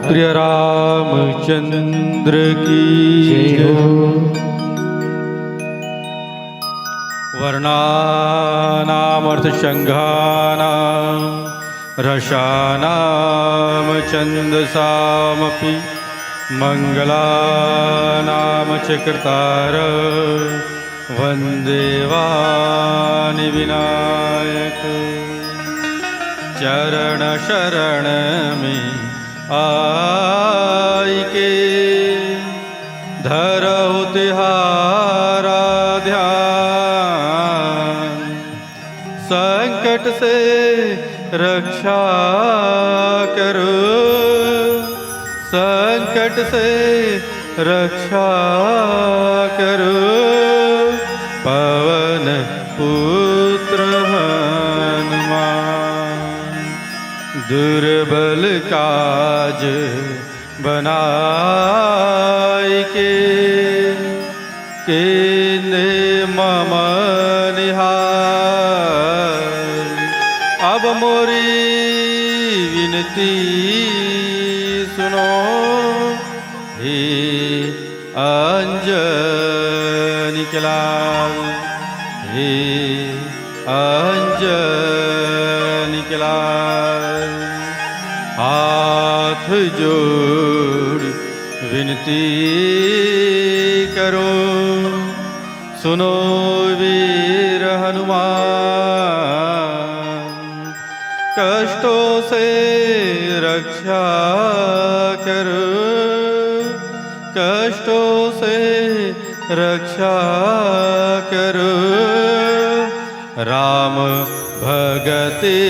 प्रिय रामचंद्र की जय। वर्णानामर्थसंघानां रसानां छन्दसामपि मंगलानां च कर्तार वन्दे वाणि विनायक। चरण शरण में आई के धरहु तिहारा ध्यान, संकट से रक्षा करो, संकट से रक्षा करो। पवन पुत्र हनुमान दुर्बल काज बनाए के मम निहार। अब मोरी विनती सुनो, हे अंजनी के लाल, हे अंजनी के लाल। हाथ जोड़ विनती करो, सुनो वीर हनुमान। कष्टों से रक्षा करो, कष्टों से रक्षा करो। राम भगति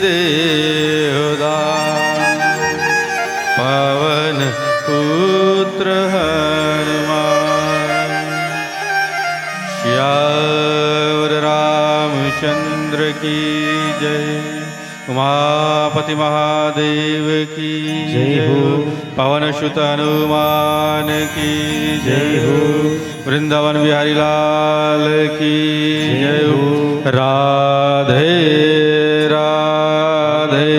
देवदान, पवन पुत्र हनुमान। श्याम रामचंद्र की जय। उमापति महादेव की जय हो। पवन सुत हनुमान की जय हो। वृंदावन बिहारी लाल की जय हो। राधे राधे।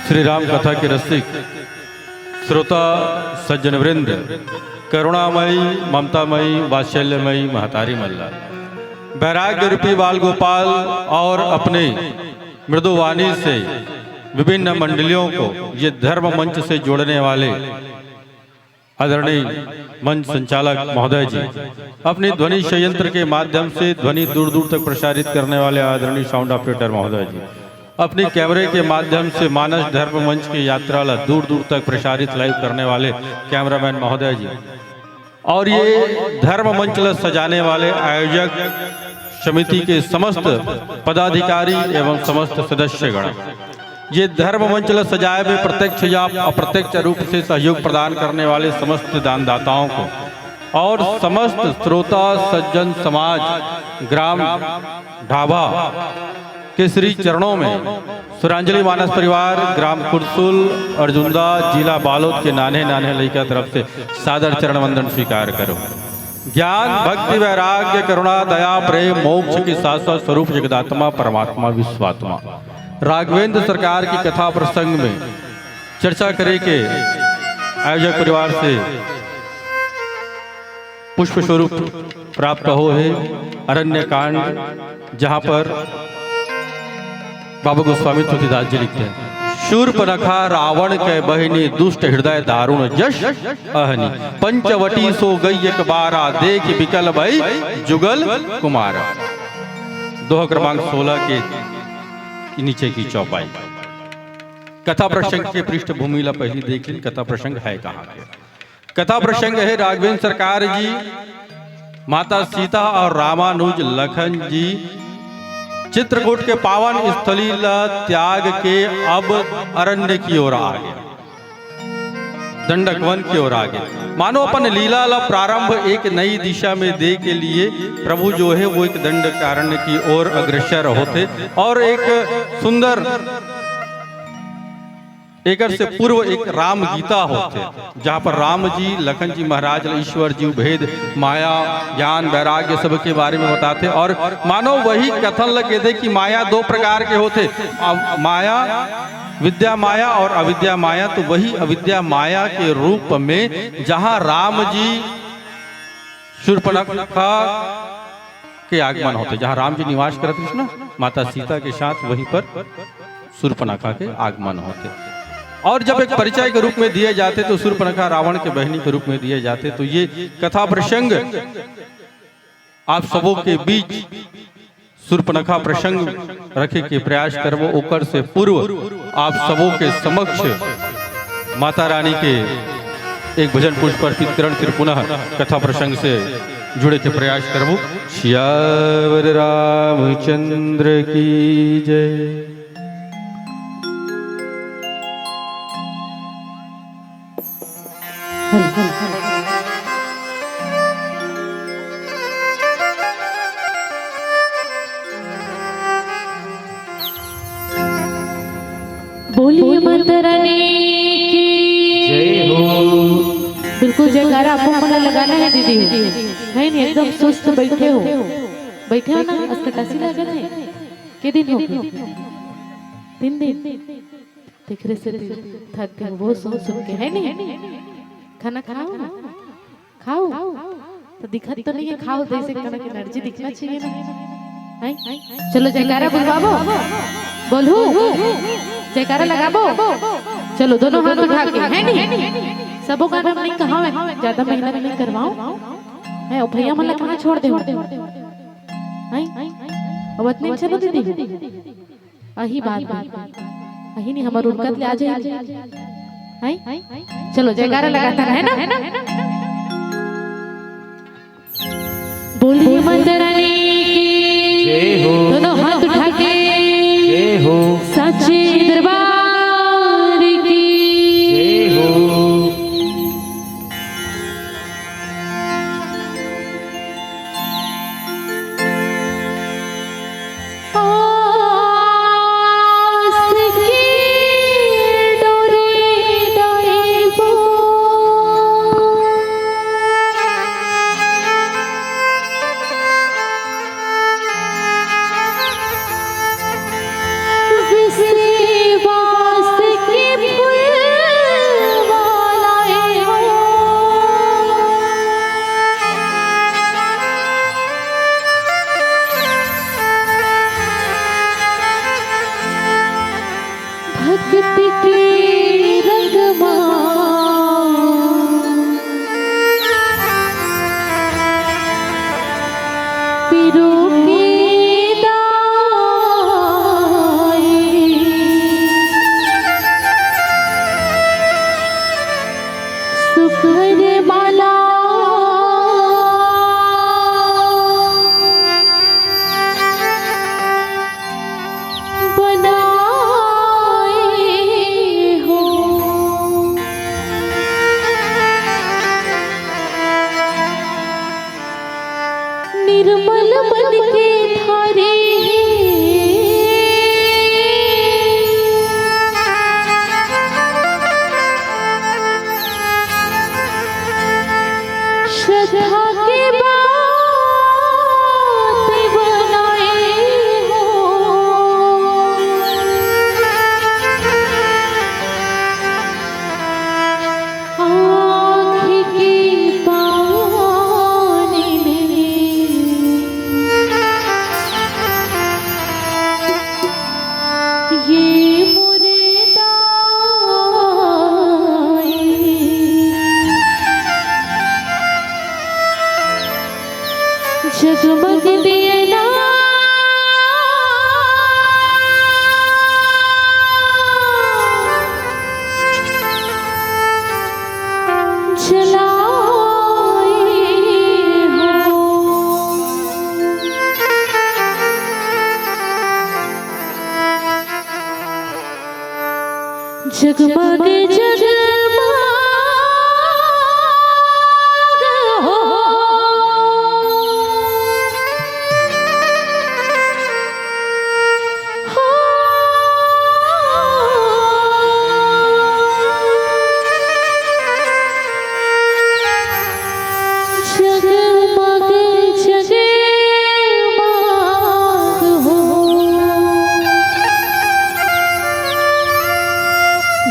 श्री राम कथा के रसिक श्रोता सज्जन वृंद, करुणामयी ममतामयी वात्सल्यमयी महतारी मल्ला, वैराग्य रूपी बाल गोपाल और अपने मृदुवाणी से विभिन्न मंडलियों को ये धर्म मंच से जोड़ने वाले आदरणीय मंच संचालक महोदय जी, अपनी ध्वनि संयंत्र के माध्यम से ध्वनि दूर दूर तक प्रसारित करने वाले आदरणीय साउंड ऑपरेटर महोदय जी, अपनी कैमरे के माध्यम से मानस धर्म मंच की यात्रा दूर दूर तक प्रसारित लाइव करने वाले कैमरामैन महोदय जी, और ये धर्म मंच सजाने वाले आयोजक समिति के समस्त पदाधिकारी एवं समस्त सदस्यगण, ये धर्म मंच सजाए में प्रत्यक्ष या अप्रत्यक्ष रूप से सहयोग प्रदान करने वाले समस्त दानदाताओं को और समस्त श्रोता सज्जन समाज ग्राम ढाबा के श्री चरणों में सुरांजलि मानस परिवार ग्राम कुरसुल अर्जुनदा जिला बालोद के नाने नाने लड़का तरफ से सादर चरण वंदन स्वीकार करो। ज्ञान भक्ति वैराग्य करुणा दया प्रेम मोक्ष के शाश्वत स्वरूप जगदात्मा परमात्मा विश्वात्मा राघवेंद्र सरकार की कथा प्रसंग में चर्चा करे के आयोजक परिवार से पुष्प स्वरूप प्राप्त हो है अरण्य कांड, जहां पर बाबा गोस्वामी तुलसीदास जी लिखते हैं, शूर्पनखा रावण के बहिनी दुष्ट हृदय दारुण जश अहनी, पंचवटी सो गई एक बारा देख बिकल भई जुगल कुमारा। दोहा क्रमांक 16 के नीचे की चौपाई। कथा प्रसंग के पृष्ठभूमि ला पहली देख ली, कथा प्रसंग है कहाँ के। कथा प्रसंग है राघवेंद्र सरकार जी, माता सीता और रामानुज लखन जी चित्रकूट के पावन स्थली त्याग के अब अरण्य की ओर आ गए, दंडक वन की ओर आ गए। मानो अपन लीला ला प्रारंभ एक नई दिशा में दे के लिए प्रभु जो है वो एक दंडकारण्य की ओर अग्रसर होते और एक सुंदर एकर से पूर्व एक राम गीता होते, जहाँ पर राम जी लखन जी महाराज ईश्वर जीव भेद माया ज्ञान वैराग्य सब के बारे में बताते। और मानो वही कथन लगे थे कि माया दो प्रकार के होते, माया विद्या माया और अविद्या माया। तो वही अविद्या माया के रूप में जहाँ राम जी शूर्पणखा के आगमन होते, जहाँ राम जी निवास करते थे ना माता सीता के साथ, वहीं पर शूर्पणखा के आगमन होते। और जब एक परिचय के रूप में दिए जाते तो शूर्पणखा रावण के बहनी के रूप में दिए जाते। तो ये कथा प्रसंग आप सबों के बीच शूर्पणखा प्रसंग रखे के प्रयास करबो। ओकर से पूर्व आप सबों के समक्ष माता रानी के एक भजन पुष्प अर्पित करण फिर पुनः कथा प्रसंग से जुड़े के प्रयास करबो। श्यावर रामचंद्र की जय। बोलिए माता रानी की जय हो। बिल्कुल जयकारा आपको मन लगाना है दीदी, है नहीं एकदम सुस्त बैठे हो ना। अस्कटासी लागत है के दिन हो गए? 3 दिन देख रहे से थक गए वो सुन के, है नहीं? खाना खाओ तो दिखत तो नहीं है, खाओ जैसे खाना की एनर्जी दिखना चाहिए ना। चलो जयकारा बुलवाबो, बोलू जयकारा लगाबो। चलो दोनों हाथ उठा के, है नहीं? सबों का नाम नहीं कहा है, ज्यादा मेहनत नहीं करवाओ है। और भैया मन कहाँ छोड़ दे अवत नहीं। चलो दीदी अही बात अही नहीं हमार उनकत ले आ जाए। चलो जयकारा लगाता है ना। बोलिए माता रानी की जय हो। दोनों हाथ उठा के जय हो। सच्चे दरबार की जय हो। निर्मल मन के थारे श्रद्धा के बात बनाए हो। आँख की पानी में ये मुर्दाई जगमग दिए ना जलाए हो। जगमग जगमग हो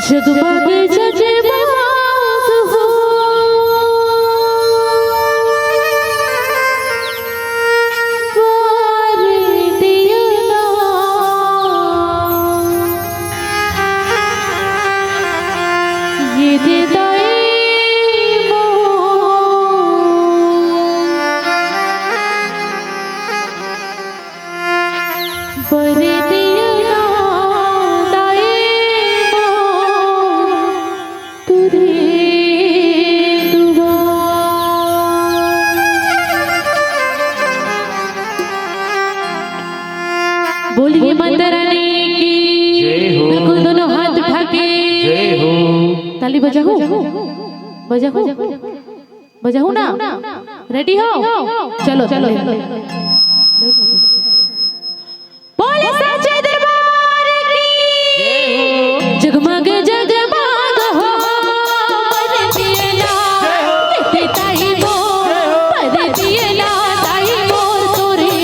जगमग जगमग हो द्वार दिया ये दिदाई बरे दिया दाई तुरे दुआ बोलिए माता रानी की जय हो। बिल्कुल दोनों हाथ उठा के जय हो। ताली बजाओ बजाओ बजाओ ना रेडी हो चलो चलो बोले सच्चे दरबार की जगमग जगमग हो पर दिए ना ताई मोर पर दिए ना ताई मोर तोरे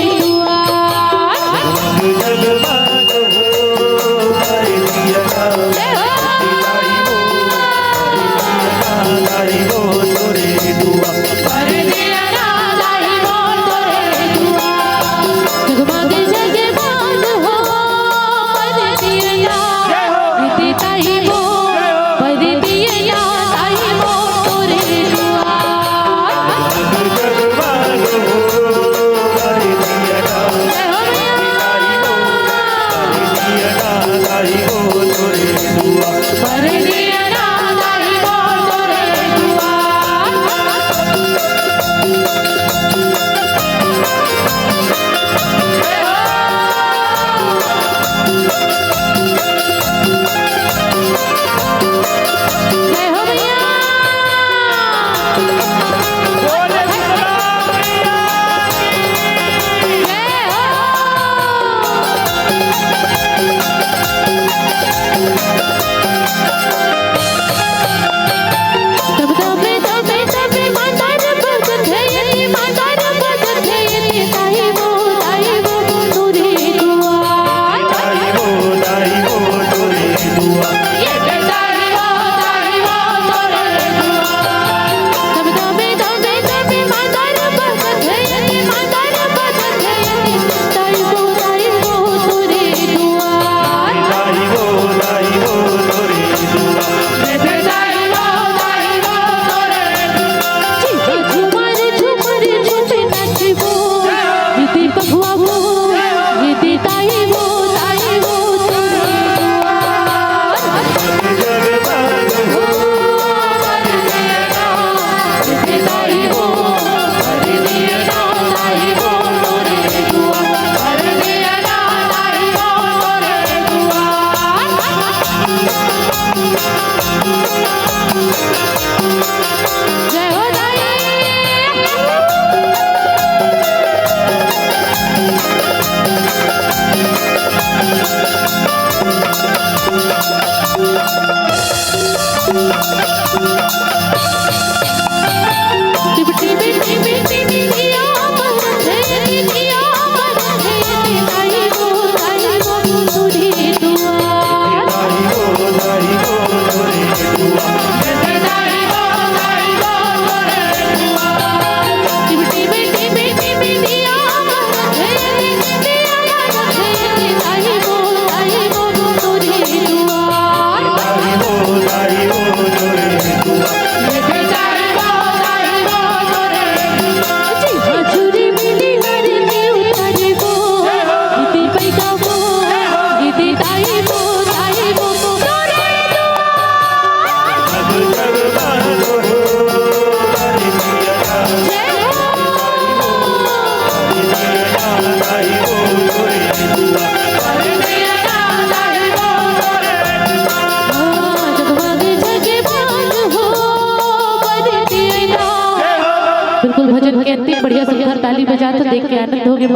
बिल्कुल भजन के इतनी बढ़िया सुंदर ताली बजाते देख के आनंद हो गए।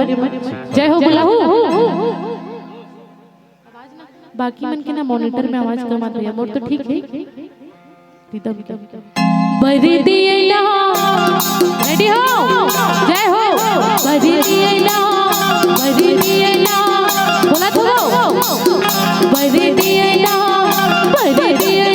जय हो बुलाहू। बाकी मन के ना मॉनिटर में आवाज कम आती है, मोर तो ठीक है। रिदम बरी दिए ना, रेडी हो, जय हो। बरी दिए ना, बरी दिए ना, बोला तो बरी दिए ना, बरी दिए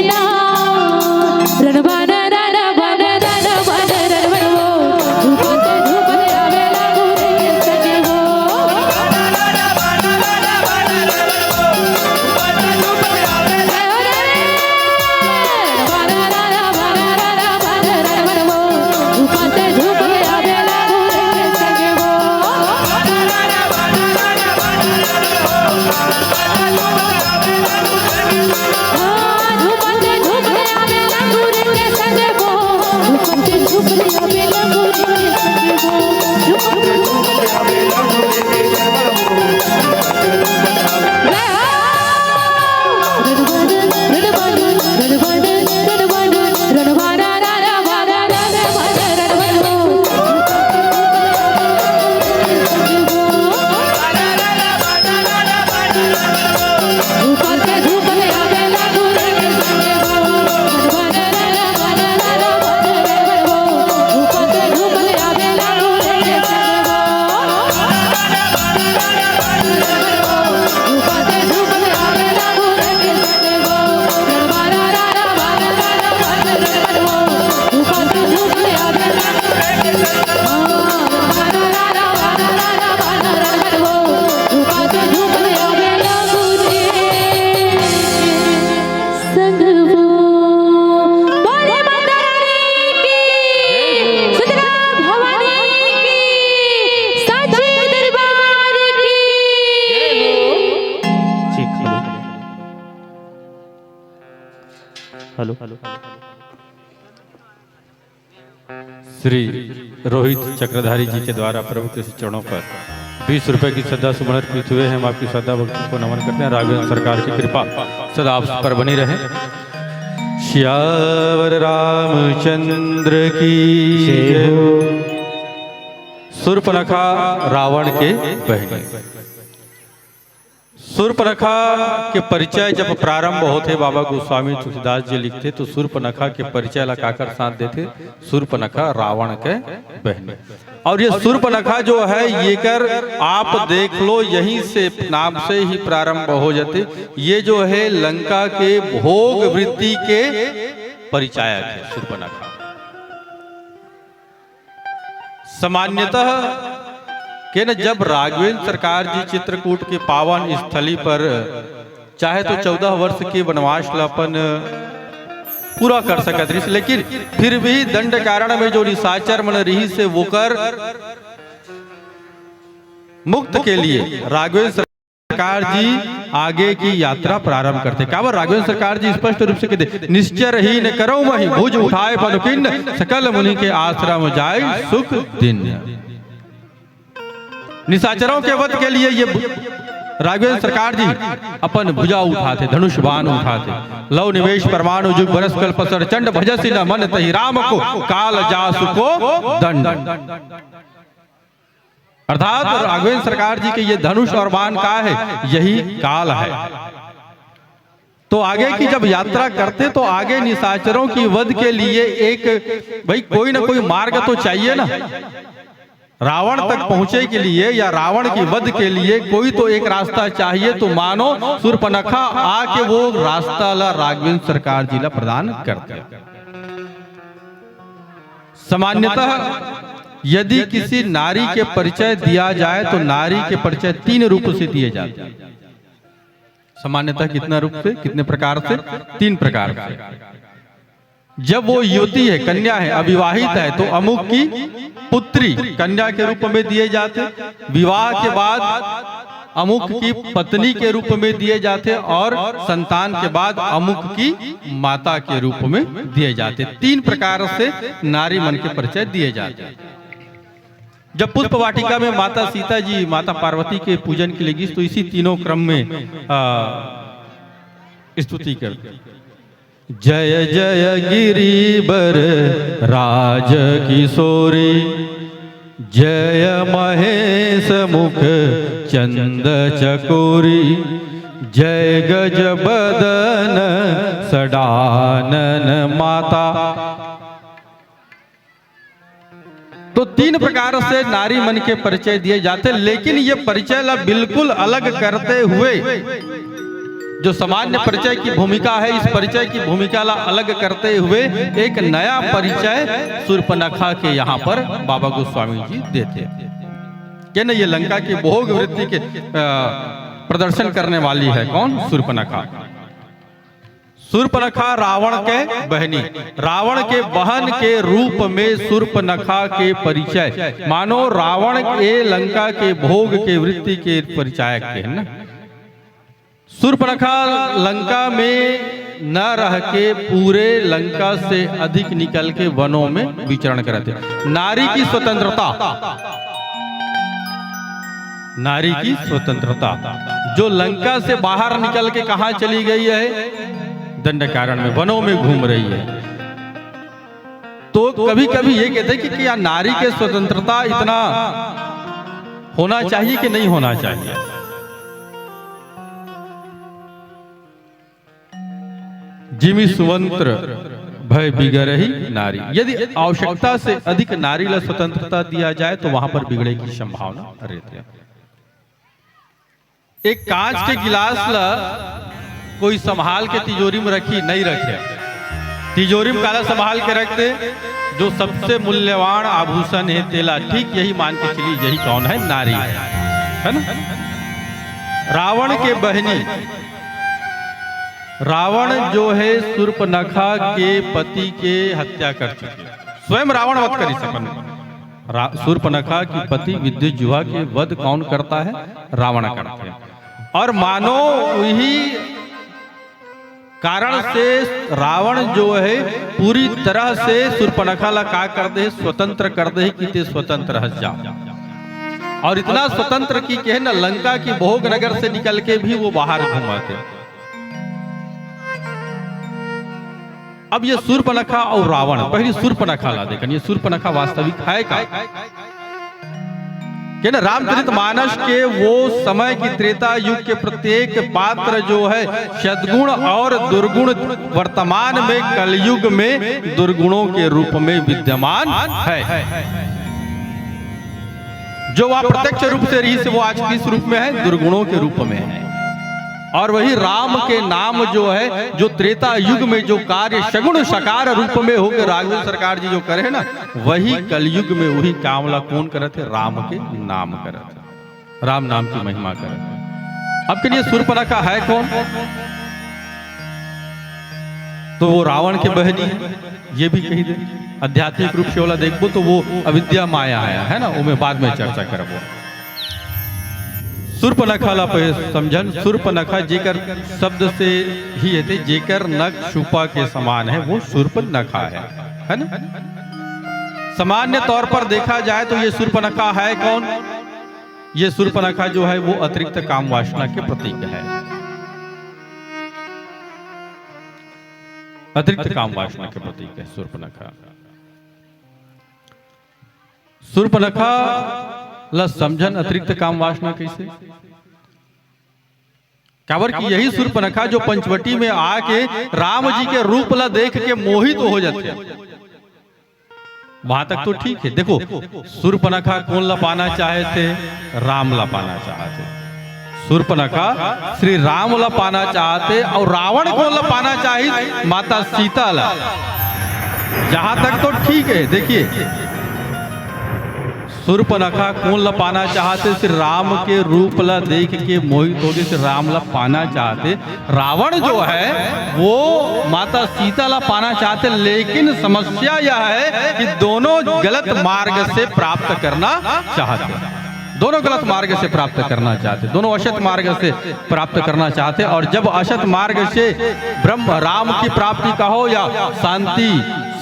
हेलो श्री रोहित चक्रधारी जी के द्वारा प्रभु के चरणों पर 20 रुपए की श्रद्धा सुमन अर्पित हुए हैं। हम आपकी श्रद्धा भक्ति को नमन करते हैं। राघवेंद्र सरकार की कृपा सदा आप पर बनी रहे। श्यावर रामचंद्र की जय हो। शूर्पणखा रावण के बहन। शूर्पणखा के परिचय जब प्रारंभ होते बाबा गोस्वामी तुलसीदास जी लिखते तो शूर्पणखा के परिचय लगाकर साथ देते शूर्पणखा रावण के बहन। और ये शूर्पणखा जो है ये कर आप देख लो यहीं से नाम से ही प्रारंभ हो जाते। ये जो है लंका के भोग वृत्ति के परिचायक है शूर्पणखा। सामान्यतः कि न जब राघवेंद्र सरकार जी चित्रकूट के पावन स्थली पर चाहे तो 14 वर्ष के वनवास अपन पूरा कर सकत रही, लेकिन फिर भी दंड कारण में जो निशाचर मन रही से वो कर मुक्त के लिए राघवेंद्र सरकार जी आगे की यात्रा प्रारंभ करते। क्या राघवेंद्र सरकार जी स्पष्ट रूप से कहते निश्चर ही न करो मही भुज उठाए पनुकिन सकल मुनि के आश्रम जाए सुख दिन। निशाचरों के वध के लिए ये राघवेंद्र सरकार जी अपन भुजा उठाते, धनुष बाण उठाते। लव निवेश परमाणु जुग बरस कल्पसर चंड भजसी न मन तहि राम को काल जासु को दंड। अर्थात राघवेंद्र सरकार जी के ये धनुष और बाण का है यही काल है। तो आगे की जब यात्रा करते तो आगे निशाचरों की वध के लिए एक भाई कोई ना कोई मार्ग तो चाहिए ना। रावण तक पहुंचे के लिए या रावण की वध के लिए कोई तो एक रास्ता चाहिए। तो मानो शूर्पणखा आके वो रास्ता ला राघवेंद्र सरकार जी ला प्रदान करते। सामान्यतः यदि किसी नारी के परिचय दिया जाए तो नारी के परिचय 3 रूप से दिए जाते हैं। सामान्यतः कितना रूप से, कितने प्रकार से? 3 प्रकार से। जब वो युवती है, कन्या है, अविवाहित है तो अमुक की पुत्री कन्या के रूप में दिए जाते। विवाह के बाद अमुक की पत्नी के रूप में दिए जाते और संतान के बाद अमुक की माता के रूप में दिए जाते। 3 प्रकार से नारी मन के परिचय दिए जाते। जब पुष्प वाटिका में माता सीता जी माता पार्वती के पूजन के लिए गई तो इसी तीनों क्रम में स्तुति करते। जय जय गिरिबर राज किशोरी, जय महेश मुख चंद चकोरी, जय गज बदन सडानन माता। तो 3 प्रकार से नारी मन के परिचय दिए जाते। लेकिन ये परिचय ला बिल्कुल अलग करते हुए जो सामान्य परिचय की भूमिका है, इस परिचय की भूमिका ला अलग करते हुए एक नया परिचय शूर्पणखा के यहाँ पर बाबा गोस्वामी जी देते। क्या ना ये लंका की भोग वृत्ति के प्रदर्शन करने वाली है कौन? शूर्पणखा। शूर्पणखा रावण के बहनी, रावण के बहन के रूप में शूर्पणखा के परिचय। मानो रावण के लंका के भोग के वृत्ति के परिचायक है ना। शूर्पणखा लंका में न रह के पूरे लंका से अधिक निकल के वनों में विचरण करते। नारी की स्वतंत्रता, नारी की स्वतंत्रता जो लंका से बाहर निकल के कहां चली गई है, दंडकारण्य में वनों में घूम रही है। तो कभी कभी ये कहते हैं कि क्या नारी के स्वतंत्रता इतना होना चाहिए कि नहीं होना चाहिए। जिमी सुवंत्र भय बिगड़ही नारी, यदि आवश्यकता से अधिक नारी ला स्वतंत्रता दिया जाए तो वहां पर बिगड़े की संभावना रहती है। एक कांच के गिलास ला कोई संभाल के तिजोरी में रखी नहीं रखे, तिजोरी में काला संभाल के रख दे, जो सबसे मूल्यवान आभूषण है तेला, ठीक यही मान के चली, यही कौन है, नारी है ना। रावण के बहनी, रावण जो है शूर्पणखा के पति के हत्या कर चुके, स्वयं रावण वध कर सकन। शूर्पणखा की पति विद्युज्जुआ के वध कौन करता है, रावण करते हैं। और मानो वही कारण से रावण जो है पूरी तरह से शूर्पणखा ला का कर दे, स्वतंत्र कर दे कि ते स्वतंत्र रह जा। और इतना स्वतंत्र की कहे न लंका की भोग नगर से निकल के भी वो बाहर घुमाते। अब ये शूर्पणखा और रावण, पहली शूर्पणखा ला देखन, ये शूर्पणखा वास्तविक है का कि ना। रामचरितमानस के वो समय की त्रेता युग के प्रत्येक पात्र जो है सद्गुण और दुर्गुण वर्तमान में कलयुग में दुर्गुणों के रूप में विद्यमान है। जो वह प्रत्यक्ष रूप से रही से वो आज किस रूप में है, दुर्गुणों के रूप में है। और वही राम के नाम जो है, जो त्रेता युग में जो कार्य सगुण सकार रूप में होकर राघवेंद्र सरकार जी जो करे ना, वही कलयुग में वही कामला कौन करे थे, राम के नाम करे थे, राम नाम की महिमा करे थे। अब के लिए शूर्पणखा है कौन, तो वो रावण के बहनी है, ये भी कही दे। आध्यात्मिक रूप से वाला देखो तो वो अविद्या माया आया है ना, वो मैं बाद में चर्चा करबो। शूर्पणखा ला समझन, शूर्पणखा जेकर शब्द से ही है, जेकर नख छुपा के समान है वो शूर्पणखा है ना। सामान्य तौर पर देखा जाए तो ये शूर्पणखा है कौन, ये शूर्पणखा जो है वो अतिरिक्त काम वासना के प्रतीक है, अतिरिक्त काम वासना के प्रतीक है शूर्पणखा। शूर्पणखा ला समझन अतिरिक्त काम वासना कैसे, काबर की यही शूर्पणखा जो पंचवटी में आके राम जी के रूप ला देख के मोहित हो जाते, वहां तक तो ठीक है। देखो शूर्पणखा कौन ला पाना चाहे थे, राम ला पाना चाहते, शूर्पणखा श्री राम ला पाना चाहते। और रावण कौन ला पाना चाहिए, माता सीता ला। जहां तक तो ठीक है, देखिए शूर्पणखा कौन ला पाना चाहते, श्री राम के रूप ला देख के मोहित हो गए, श्री राम ला पाना चाहते। रावण जो है वो माता सीता ला पाना चाहते, लेकिन समस्या यह है कि दोनों गलत मार्ग से प्राप्त करना चाहते, दोनों गलत मार्ग से प्राप्त करना चाहते, दोनों असत मार्ग से प्राप्त करना चाहते। और जब असत मार्ग से ब्रह्म राम की प्राप्ति का हो या शांति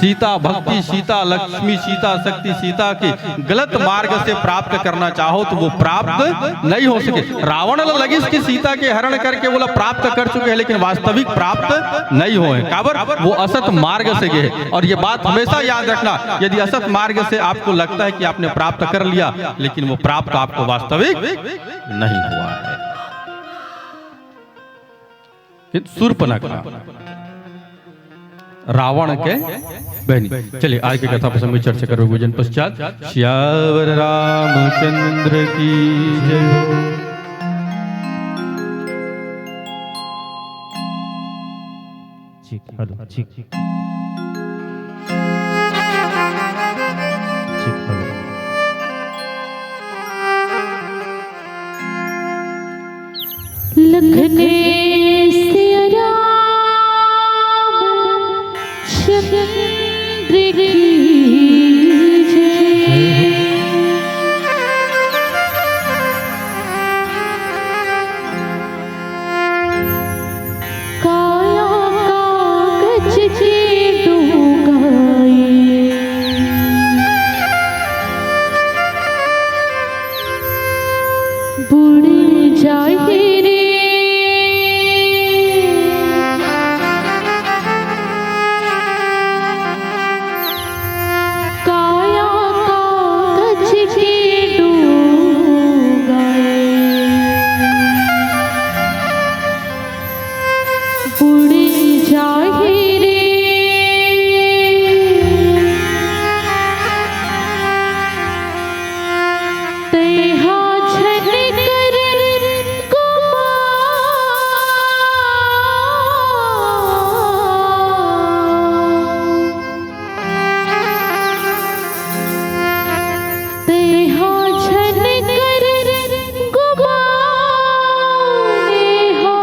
सीता भक्ति सीता लक्ष्मी सीता शक्ति सीता के गलत मार्ग से प्राप्त करना चाहो तो वो प्राप्त नहीं हो सके। रावण लगी इसकी सीता के हरण करके बोला प्राप्त कर चुके हैं, लेकिन वास्तविक प्राप्त नहीं हुए, काबर वो असत मार्ग से गए। और ये बात हमेशा याद रखना, यदि असत मार्ग से आपको लगता है कि आपने प्राप्त कर लिया, लेकिन वो प्राप्त आपको वास्तविक नहीं हुआ है। शूर्पणखा रावण के बहनी। चलिए आज की कथा पर समय चर्चा करो भोजन पश्चात। श्यावर रामचंद्र की जय हो। हेलो लखने से राम चंद्र की जय। जाहि रे काया कागज के डूगाए बुड़ जाहि रे तेहा झन कर तेहा झन कर गुमाने हो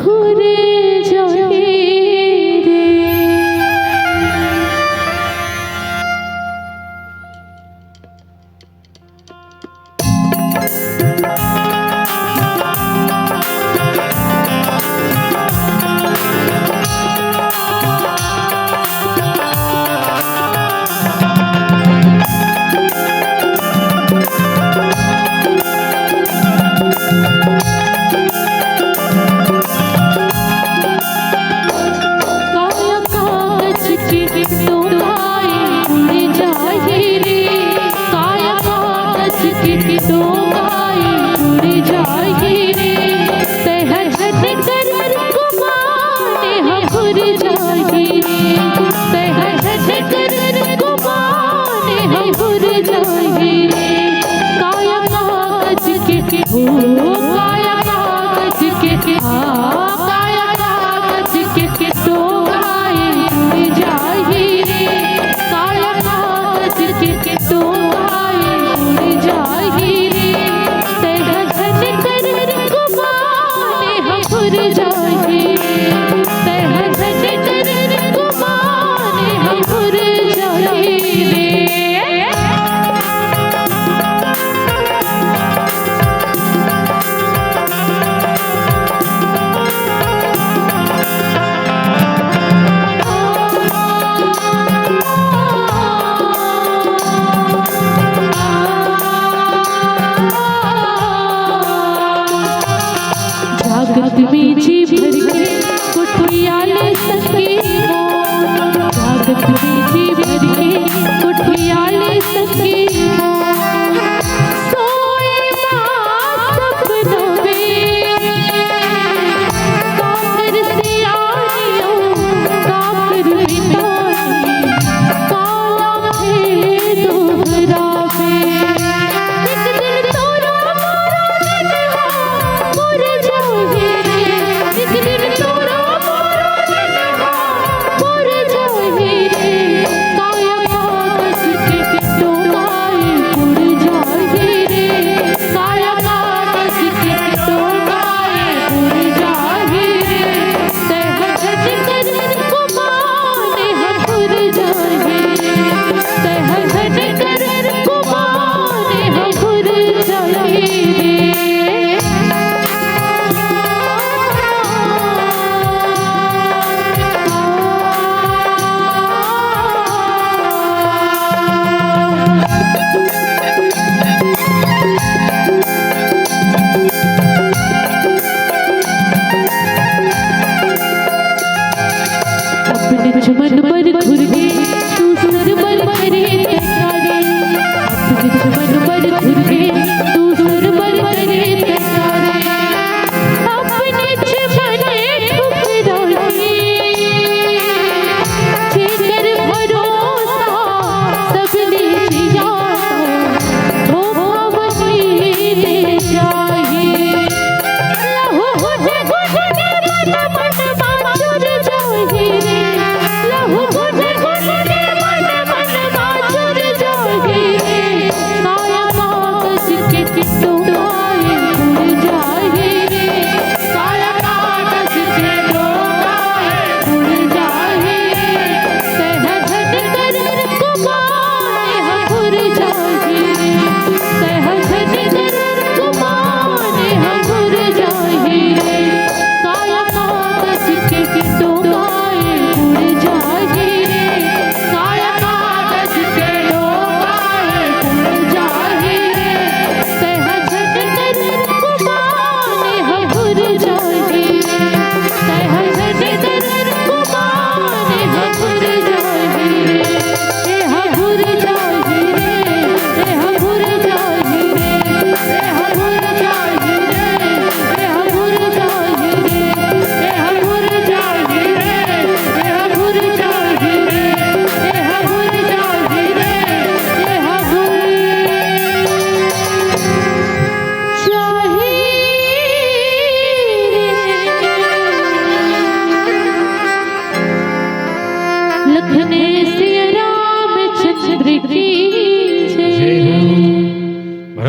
घुरे जाहि रे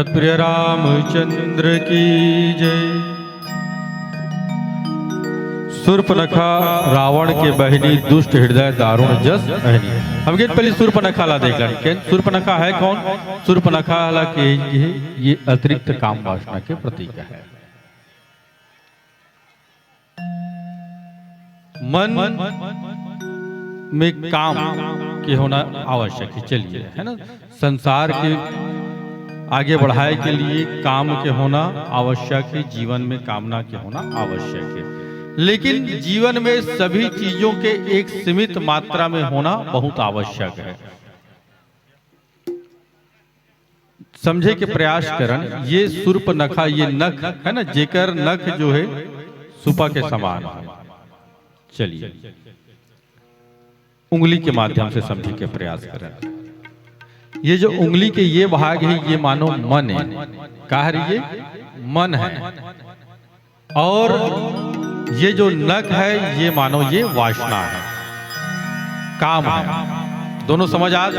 भरत प्रिय रामचंद्र की जय। सूर्पनखा रावण के बहनी दुष्ट हृदय दारुण जस अहनी। हम कहते पहले सूर्पनखा ला देख लें। सूर्पनखा है कौन? सूर्पनखा ला के ये अतिरिक्त काम वासना के प्रतीक है। मन में काम के होना आवश्यक है। चलिए है ना, संसार के आगे बढ़ाए के लिए काम के होना आवश्यक है, जीवन में कामना के होना आवश्यक है। लेकिन जीवन में सभी चीजों के एक सीमित मात्रा में होना बहुत आवश्यक है। समझे के प्रयास करन, ये सूर्पनखा, ये नख है ना, जेकर नख जो है सुपा के समान है। चलिए उंगली के माध्यम से समझे के प्रयास करें। ये जो उंगली के ये भाग है, ये मानो मन है। कहा रही ये मन है, और ये जो नख है ये मानो ये वासना है, काम है। दोनों समझ आ?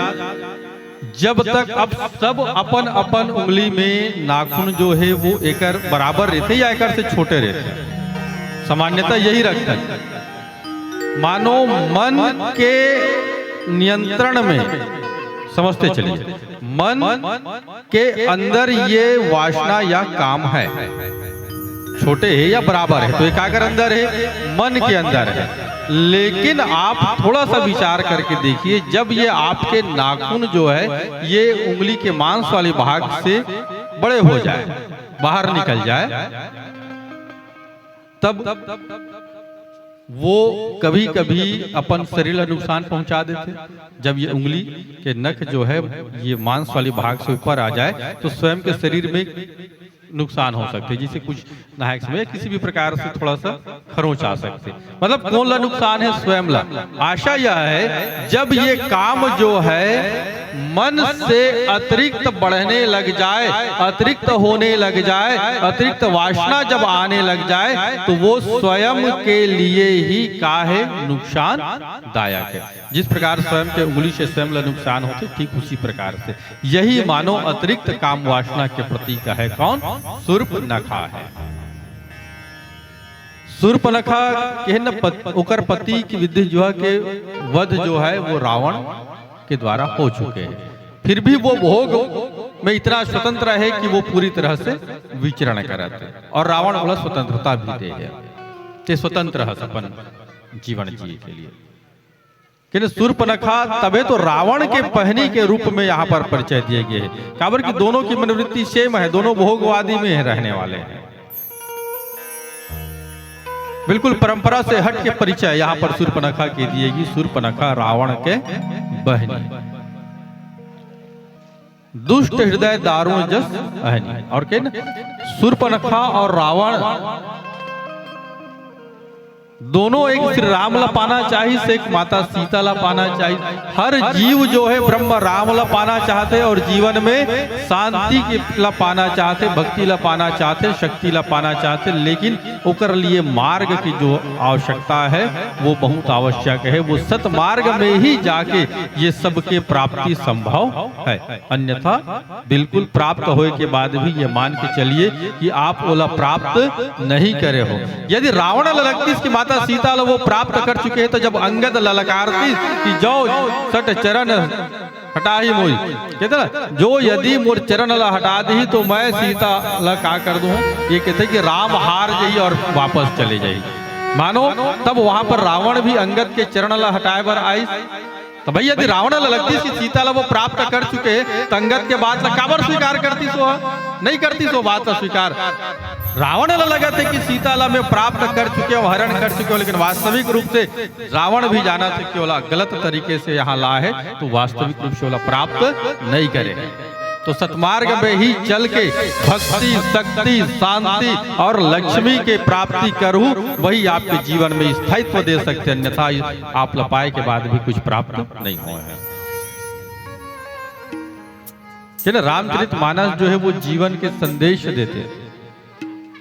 जब तक अब सब अपन अपन उंगली में नाखून जो है वो एकर बराबर रहते या एकर से छोटे रहते, सामान्यतः यही रखते हैं। मानो मन के नियंत्रण में, समझते चलिए, मन के अंदर ये वासना या काम है, छोटे है या बराबर है, तो एक आकर अंदर है, मन के अंदर है। लेकिन आप थोड़ा सा विचार करके देखिए, जब ये आपके नाखून जो है ये उंगली के मांस वाले भाग से बड़े हो जाए, बाहर निकल जाए, तब वो कभी कभी अपन शरीर को नुकसान पहुंचा देते। जब ये उंगली के नख जो है ये मांस वाले भाग से ऊपर आ जाए तो स्वयं के शरीर में नुकसान हो सकते, जिसे कुछ नायक में किसी भी प्रकार से थोड़ा सा खरोंच आ सकते। मतलब कौन ला नुकसान है? स्वयं ला। आशा यह है जब ये काम जो है मन से अतिरिक्त बढ़ने लग जाए, अतिरिक्त होने लग जाए, अतिरिक्त वासना जब आने लग जाए, तो वो स्वयं के लिए ही का है नुकसान दायक है। जिस प्रकार स्वयं के उंगली से स्वयं ला नुकसान होते, ठीक उसी प्रकार से यही मानो अतिरिक्त काम वासना के प्रतीक है। कौन? सूर्पनखा है। सूर्पनखा के न ओकर पति की विद्युज्वा के वध जो है वो रावण के द्वारा हो चुके हैं। फिर भी वो भोग में इतना स्वतंत्र है कि वो पूरी तरह से विचरण करते, और रावण बोला स्वतंत्रता भी दे है, ते स्वतंत्र है अपन जीवन जिए के लिए। कि सूर्पनखा तबे तो रावण के पहनी के रूप में यहाँ पर परिचय दिए गए हैं। काबर की दोनों की मनोवृत्ति सेम है, दोनों भोगवादी में रहने वाले हैं। बिल्कुल परंपरा से हट के परिचय यहाँ पर सूर्पनखा की दिएगी। सूर्पनखा रावण के बहनी, दुष्ट हृदय दारुण जस अहनी। और के सूर्पनखा और रावण दोनों एक श्री राम ला पाना चाहिए, से एक माता सीता ला पाना चाहिए। हर जीव जो है ब्रह्म राम ला पाना चाहते, और जीवन में शांति की ला पाना चाहते, भक्ति ला पाना चाहते, शक्ति ला पाना चाहते। लेकिन उकर लिए मार्ग की जो आवश्यकता है वो बहुत आवश्यक है। वो सतमार्ग में ही जाके ये सबके प्राप्ति संभव है। अन्यथा बिल्कुल प्राप्त होए के बाद भी ये मान के चलिए कि आप ओला प्राप्त नहीं करे हो। यदि रावण लगती इसकी माता सीता वो प्राप्त कर चुके हैं, तो जब अंगद ललकारती कि जाओ सट चरण हटा ही मोई, कहते ना, जो यदि मोर चरण ला हटा दी तो मैं सीता ला का कर दूं। ये कहते कि राम हार जाइए और वापस चले जाइए। मानो तब वहां पर रावण भी अंगद के चरण ला हटाए बर आई। तो भाई यदि रावण लगती कि सीता ला वो प्राप्त कर चुके, तो अंगद के बाद काबर स्वीकार करती सो? नहीं करती सो बात स्वीकार। रावण लगा थे कि सीता ला में प्राप्त कर चुके हो, हरण कर चुके हो, लेकिन वास्तविक रूप से रावण भी जाना था कि ओला गलत तरीके से यहाँ ला है, तो वास्तविक रूप से ओला प्राप्त नहीं करे। तो सतमार्ग में ही चल के भक्ति, शक्ति, शांति और लक्ष्मी के प्राप्ति करूं, वही आपके जीवन में स्थायित्व दे सकते। अन्यथा आप लपाए के बाद भी कुछ प्राप्त नहीं हुआ है। रामचरितमानस जो है वो जीवन के संदेश देते,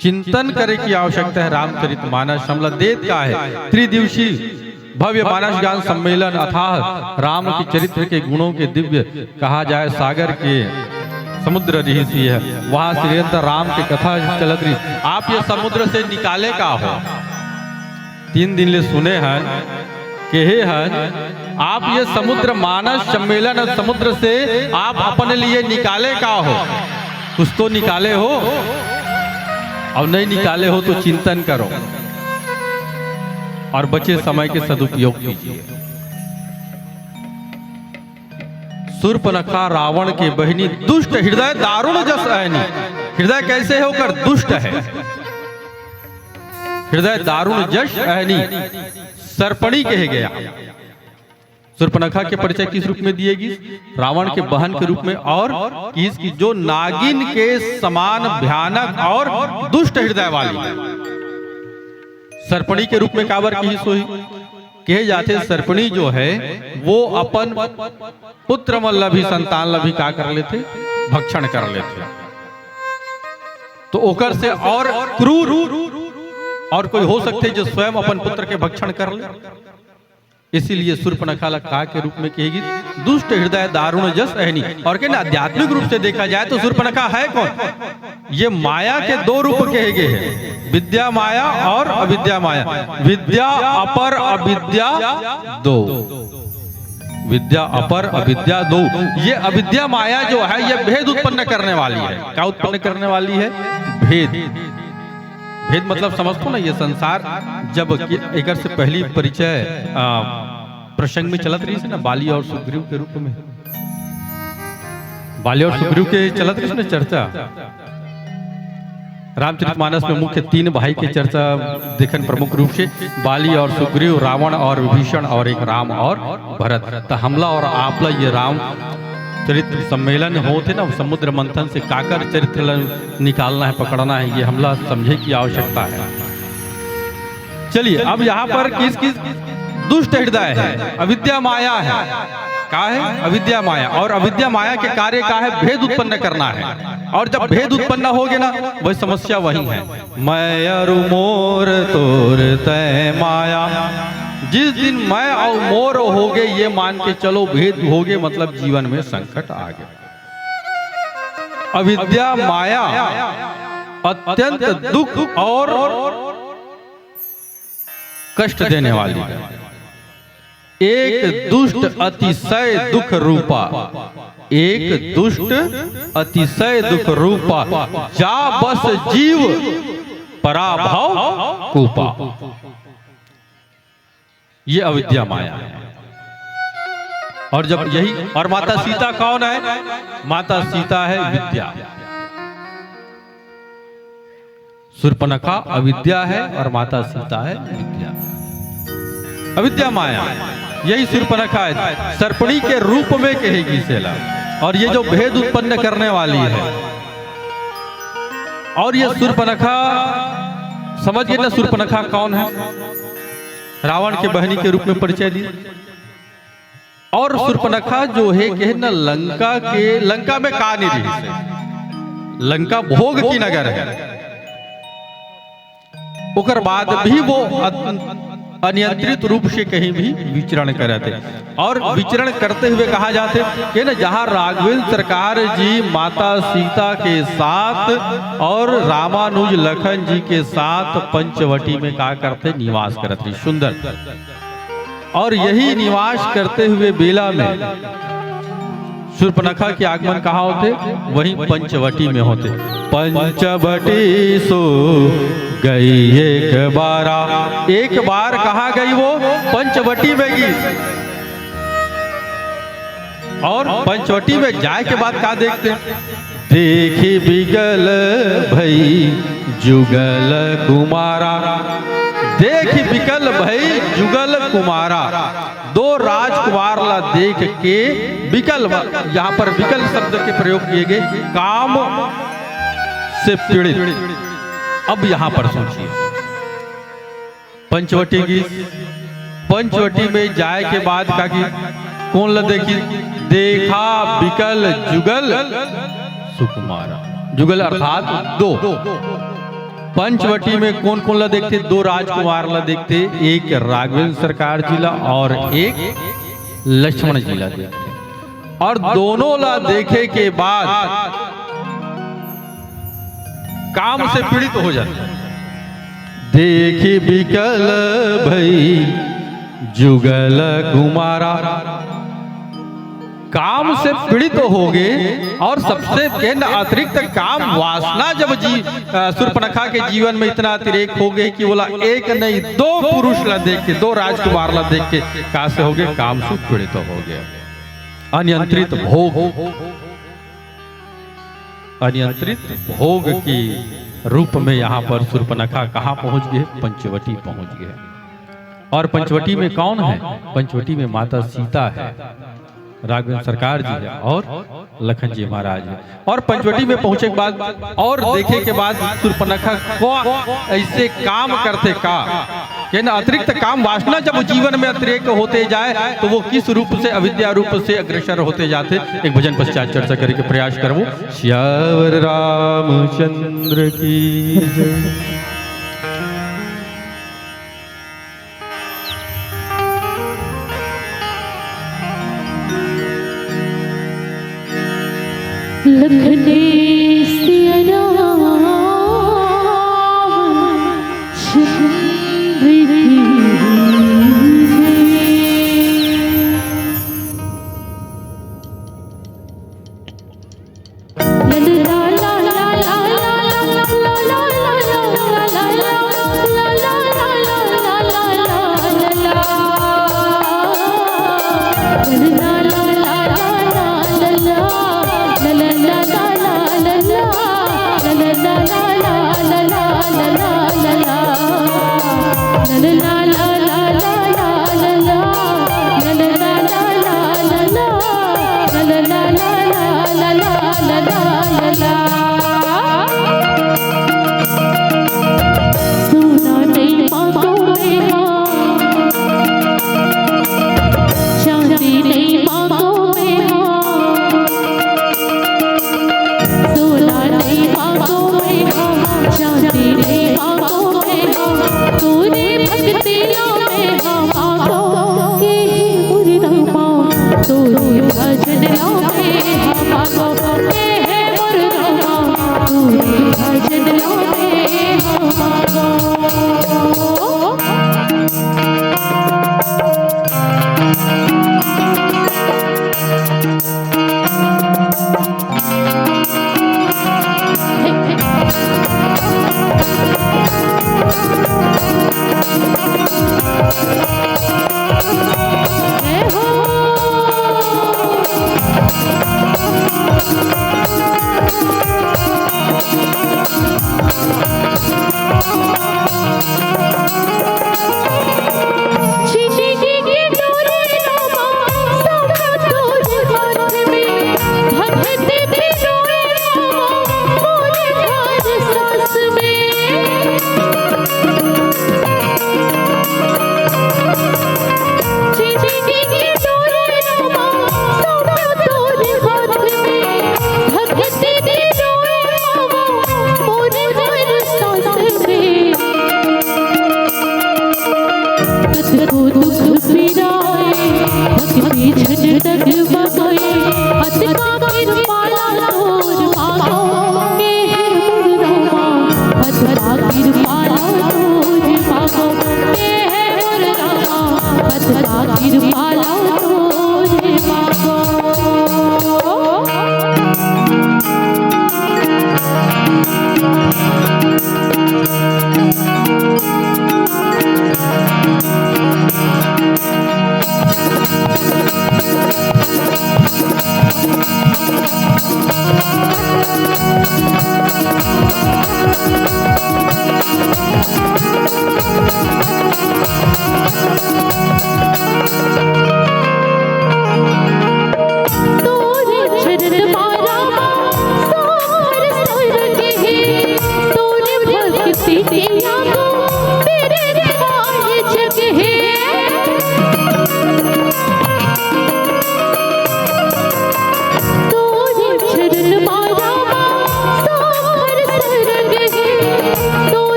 चिंतन करे की आवश्यकता है। रामचरितमानस हमला देत का है त्रिदिवसीय भव्य मानस ज्ञान सम्मेलन अथाह राम के चरित्र के गुणों के दिव्य कहा जाए सागर के समुद्र ऋषि है, वहां श्रीरंत राम की कथा चलत रही। आप ये समुद्र से निकाले का हो, 3 दिन ले सुने हैं कहे हैं आप ये समुद्र मानस सम्मेलन समुद्र से आप अपने लिए निकाले का हो, कुछ तो निकाले हो, और नहीं निकाले हो तो चिंतन करो और बचे समय के सदुपयोग कीजिए। शूर्पणखा रावण के बहिनी दुष्ट हृदय दारुण जस ऐनी। हृदय कैसे होकर दुष्ट है, हृदय दारुण जश ऐनी सर्पणी कहे गया। शूर्पणखा के परिचय किस रूप में दिएगी? रावण के बहन के रूप में, और इसकी जो नागिन के समान भयानक और दुष्ट हृदय वाली सर्पणी के रूप में काबर की सोई कहे जाते। सर्पणी जो है वो अपन पुत्र मल्लभी संतान लभी का कर लेते, भक्षण कर लेते। तो ओकर से और क्रूर और कोई हो सकते जो स्वयं अपन पुत्र के भक्षण कर ले। इसीलिए शूर्पणखा का के रूप में कहेगी दुष्ट हृदय दारुण जस ऐनी। और क्या आध्यात्मिक रूप से देखा जाए तो शूर्पणखा है कौन? ये माया के 2 रूप कहे गए हैं, विद्या माया और अविद्या माया। विद्या अपर अविद्या 2, विद्या अपर अविद्या 2। ये अविद्या माया जो है ये भेद उत्पन्न करने वाली है। क्या उत्पन्न करने वाली है? भेद। भेद मतलब समझतो ना, ये संसार जब एक से पहली परिचय प्रसंग में चलत रही थी ना, बाली और सुग्रीव के रूप में, बाली और सुग्रीव के चलत रही थी ना चर्चा। रामचरितमानस में मुख्य 3 भाई की चर्चा देखन प्रमुख रूप से, बाली और सुग्रीव, रावण और विभीषण, और एक राम और भरत। तो हमला और आपला ये राम चरित्र सम्मेलन होते ना, समुद्र मंथन से काकर चरित्र निकालना है, पकड़ना है, ये हमला समझे की आवश्यकता है। चलिए अब यहाँ पर किस किस दुष्ट हृदय है, अविद्या माया है। क्या है? अविद्या माया। और अविद्या माया के कार्य का है भेद उत्पन्न करना है। और जब भेद उत्पन्न हो गया ना, वही समस्या वही है। मैं अरु मोर तोर तय माया। जिस दिन मैं और मोर हो गए ये मान के चलो भेद हो गए, मतलब जीवन में संकट आ गया। अविद्या माया अत्यंत दुख और कष्ट देने वाली है। एक दुष्ट अतिशय दुख रूपा, एक दुष्ट अतिशय दुख रूपा, जा बस जीव पराभव कूपा। ये अविद्या माया है। और जब यही, और माता सीता कौन है? माता सीता है विद्या। शूर्पणखा अविद्या है और माता सीता है विद्या। अविद्या माया, यही शूर्पणखा है, सर्पणी के रूप में कहेगी सेला। और ये जो भेद उत्पन्न करने वाली है। और ये शूर्पणखा समझ गए ना, शूर्पणखा कौन है? रावण के बहनी के रूप में परिचय दी। और शूर्पणखा जो है कहे ना, लंका में का नहीं रही, लंका भोग की नगर है। उकर बाद भी वो अनियंत्रित रूप से कहीं भी विचरण करते। और विचरण करते हुए कहा जाते कि न, जहां राघवेंद्र सरकार जी माता सीता के साथ और रामानुज लखन जी के साथ पंचवटी में क्या करते? निवास करते। सुंदर। और यही निवास करते हुए बेला में शूर्पणखा के आगमन कहाँ होते? वहीं पंचवटी में होते। पंचवटी सो गई एक बार कहाँ गई? वो पंचवटी में गई। और पंचवटी में जाए के बाद क्या देखते? देखी बिगल भई जुगल कुमारा। देख बिकल भई जुगल कुमारा। 2 राजकुमार ला देख के बिकल, यहाँ पर बिकल शब्द के प्रयोग किए गए, काम से पीड़ित। अब यहां पर सोचिए, पंचवटी की, पंचवटी में जाए के बाद का की कौन ला देखी? देखा बिकल जुगल सुकुमारा। जुगल अर्थात 2। पंचवटी में कौन कौन ला देखते? 2 राजकुमार ला देखते, एक राघवेंद्र सरकार जी ला और एक लक्ष्मण जी ला देखते। और दोनों ला देखे के बाद काम से पीड़ित हो जाते। देखी बिकल भई जुगल कुमारा, काम से पीड़ित हो गए। और सबसे अतिरिक्त काम वासना जब शूर्पणखा के जीवन में इतना अतिरेक हो गए कि बोला एक नहीं दो पुरुष ला देख के, दो राजकुमार ला देख के कहां से हो गए, काम से पीड़ित हो गया। अनियंत्रित भोग, अनियंत्रित भोग की रूप में यहाँ पर शूर्पणखा कहाँ पहुंच गए, पंचवटी पहुंच गए। और पंचवटी में कौन है, पंचवटी में माता सीता है, राघवेंद्र सरकार जी है और लखन जी महाराज है। और पंचवटी में पहुंचे के बाद और देखे के बाद शूर्पणखा को ऐसे काम करते का कि ना अतिरिक्त काम वासना जब जीवन में अतिरेक होते जाए तो वो किस रूप से, अविद्या रूप से अग्रसर होते जाते। एक भजन पश्चात चर्चा करने के प्रयास करूं। श्यावर रामचंद्र की जय। लखने सिया राम चंद्र की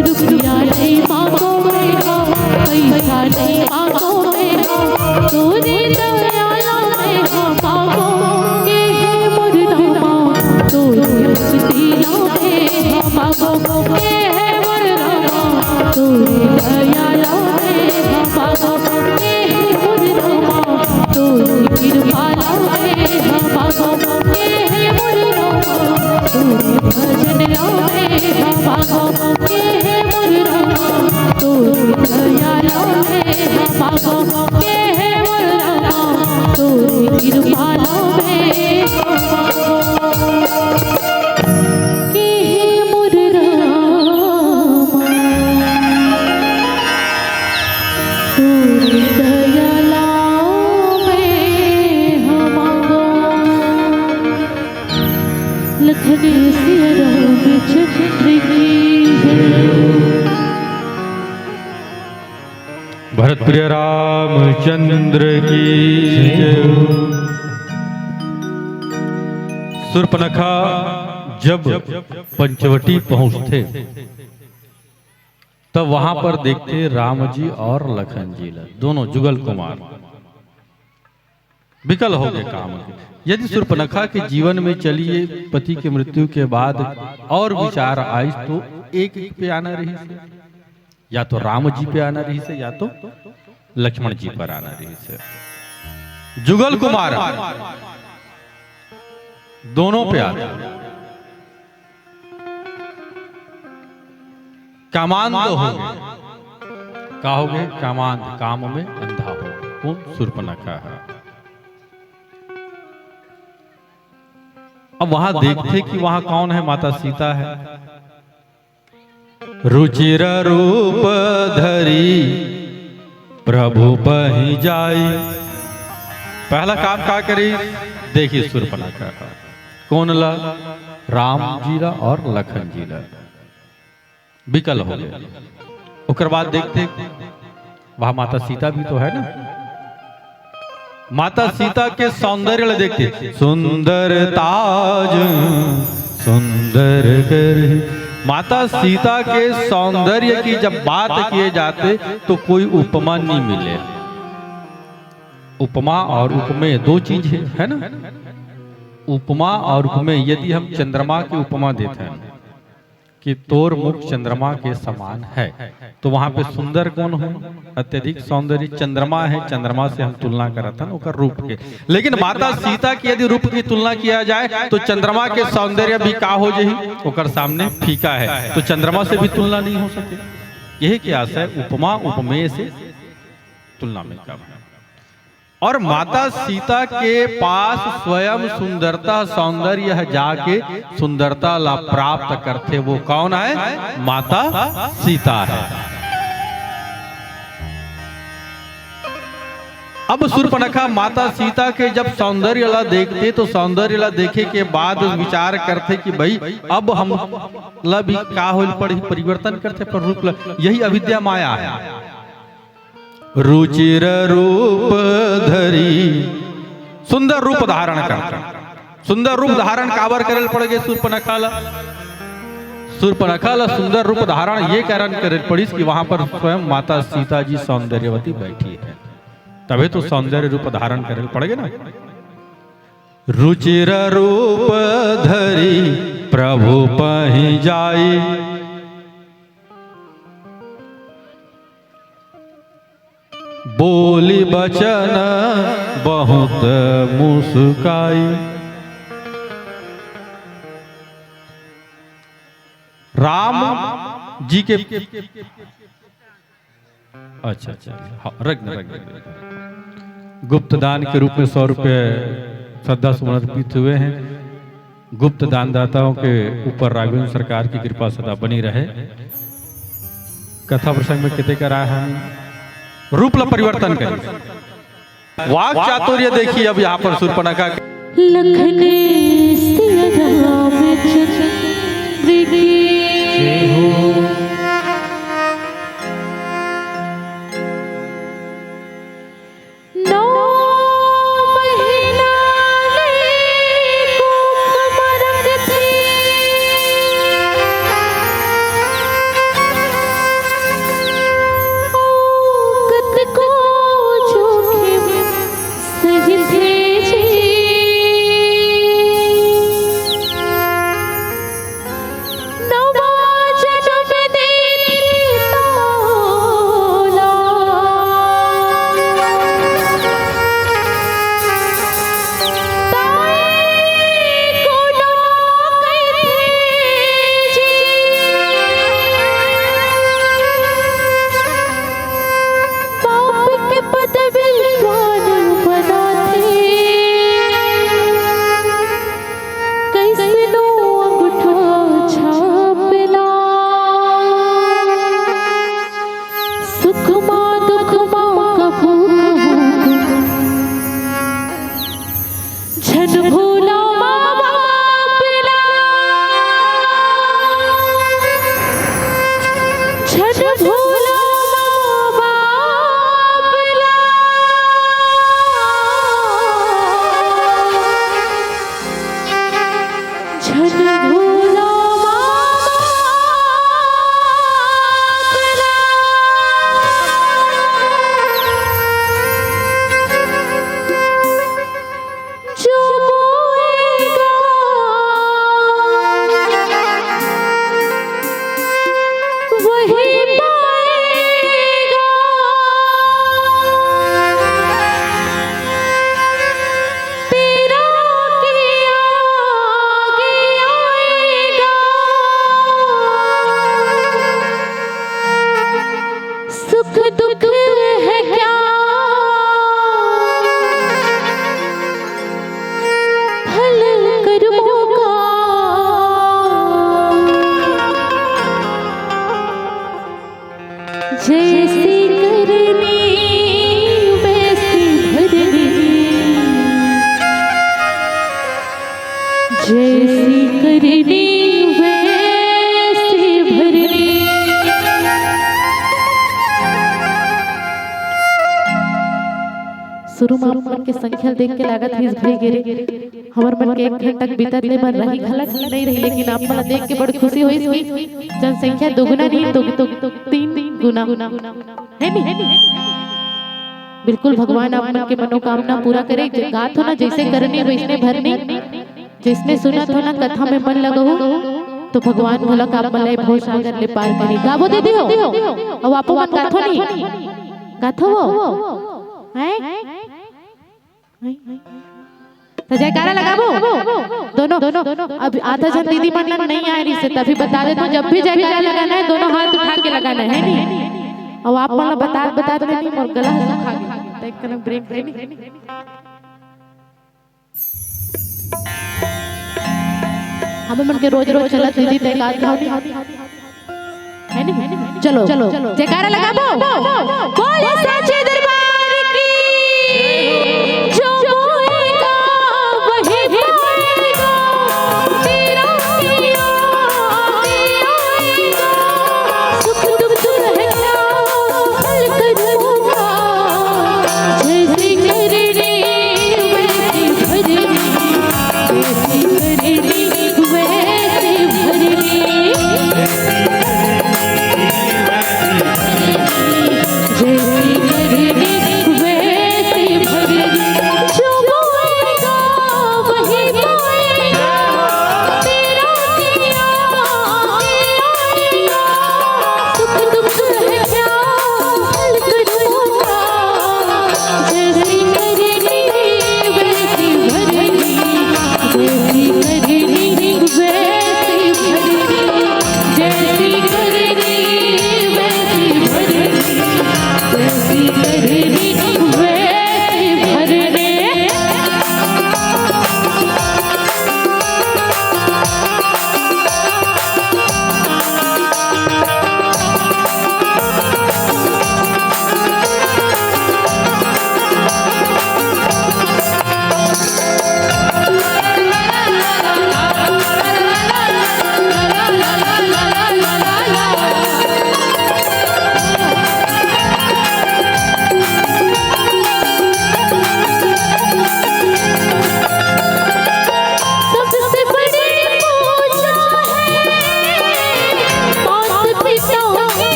रुक जा भरत प्रिय रामचंद्र की जय। शूर्पणखा जब पंचवटी पहुंचते तब वहां पर देखते राम जी और लखन जी दोनों जुगल कुमार विकल हो गए काम के। यदि शूर्पणखा के जीवन में चलिए पति की मृत्यु के बाद और विचार आए तो एक पे आना रही से, या तो राम जी पे आना रही से, या तो लक्ष्मण जी पर आना रही से। जुगल कुमार दोनों पे आते, कामांध हो गए। क्या हो गए? कामांध, काम में अंधा हो। कौन? शूर्पणखा है। अब वहां देखते कि वहां कौन है? माता सीता है। रुचिर रूप धरी प्रभु पहि जाई। पहला काम क्या करी? देखिए शूर्पणखा का कौन ला? राम जी ला और लखन जी ला विकल हो गए। उसके बाद देखते वहां माता सीता भी तो है ना। माता सीता के सौंदर्य देखते, सुंदर ताज सुंदर कर। माता सीता के सौंदर्य की जब बात किए जाते तो कोई उपमा नहीं मिले। उपमा और उपमेय दो चीज है ना। उपमा और उपमेय, यदि हम चंद्रमा की उपमा देते हैं कि तोर मुख चंद्रमा के समान है, तो वहां पे सुंदर कौन हो? अत्यधिक सौंदर्य चंद्रमा है। चंद्रमा से हम तुलना करते हैं उनका रूप के। लेकिन माता सीता की यदि रूप की तुलना किया जाए तो चंद्रमा के सौंदर्य भी का हो जही ओकर सामने फीका है, तो चंद्रमा से भी तुलना नहीं हो सके। यही क्या है? उपमा उपमेय से तुलना में कम है। और माता सीता के पास स्वयं सुंदरता सौंदर्य है, जाके सुंदरता ला प्राप्त करते वो कौन है? माता सीता है। अब शूर्पणखा माता सीता के जब सौंदर्य ला देखते तो सौंदर्य ला देखे के बाद विचार करते कि भाई अब हम ला भी का होल पड़ी, परिवर्तन करते पर रूप ला। यही अविद्या माया है। रुचिर रूप धरी, सुंदर रूप धारण करता। सुंदर रूप धारण काबर करल पड़ गए शूर्पणखा ला? शूर्पणखा ला सुंदर रूप धारण ये कारण करल पड़ी कि वहां पर स्वयं माता सीता जी सौंदर्यवती बैठी है, तभी तो सौंदर्य रूप धारण करल पड़ गए ना। रुचिर रूप धरी प्रभु पहि जाई। बोली बचन बहुत मुस्काई। राम जी के अच्छा हाँ, रख गुप्त दान के रूप में 100 रुपये श्रद्धा सुमन अर्पित हुए हैं। गुप्त दानदाताओं के ऊपर राघवेंद्र सरकार की कृपा सदा बनी रहे। कथा प्रसंग में कितने करा है रूप ला परिवर्तन करें। वाक चातुर्य देखिए। अब यहाँ पर शूर्पणखा लखने सिया रामचंद्र की जय हो। नवा जन्म सुख दुख है क्या फल कर्मों का, जैसी करनी वैसी भरनी, जैसी करनी वैसी भरनी। शुरू में मन के संख्या देख के लागत है भई गिरे हमर मन के 1 घंटा बीतत ले मन रही खलक नहीं रही, लेकिन आप मन देख के बड़ी खुशी हुई कि जनसंख्या दोगुना नहीं तो 3 गुना है नहीं। बिल्कुल भगवान आप मन के मनोकामना पूरा करे। गात हो ना जैसे करनी वैसने भरनी, जिसने सुना था ना कथा में मन लगो तो भगवान भला का मलय भव सागर ले पार करी। गावो दीदी हो अब आपो मन गाथो नहीं गाथो वो हैं तो जयकारा लगाबो दोनों। अब आधा जन दीदी मन नहीं आ रही से तभी बता दे, तो जब भी जयकारा लगाना है दोनों हाथ उठा के लगाना है नहीं। अब आप मन बता दे नहीं और गला सुखा गया तो एक कदम ब्रेक है नहीं। हम मन के रोज चलत दीदी ते गात है नहीं। चलो जयकारा लगाबो बोले साचे दरबार की, जो बोएगा वही पाएगा, तेरा किया आएगा, सुख दुख है क्या फल कर्मों का, जैसी करनी वैसी भरनी, जैसी करनी वैसी भरनी, जैसी करनी वैसी भरनी, जो बोएगा वही पाएगा, तेरा किया आएगा, सुख दुख है क्या फल कर्मों का, जैसी करनी वैसी भरनी, जैसी करनी वैसी भरनी, जैसी करनी वैसी भरनी, जैसी करनी वैसी भरनी।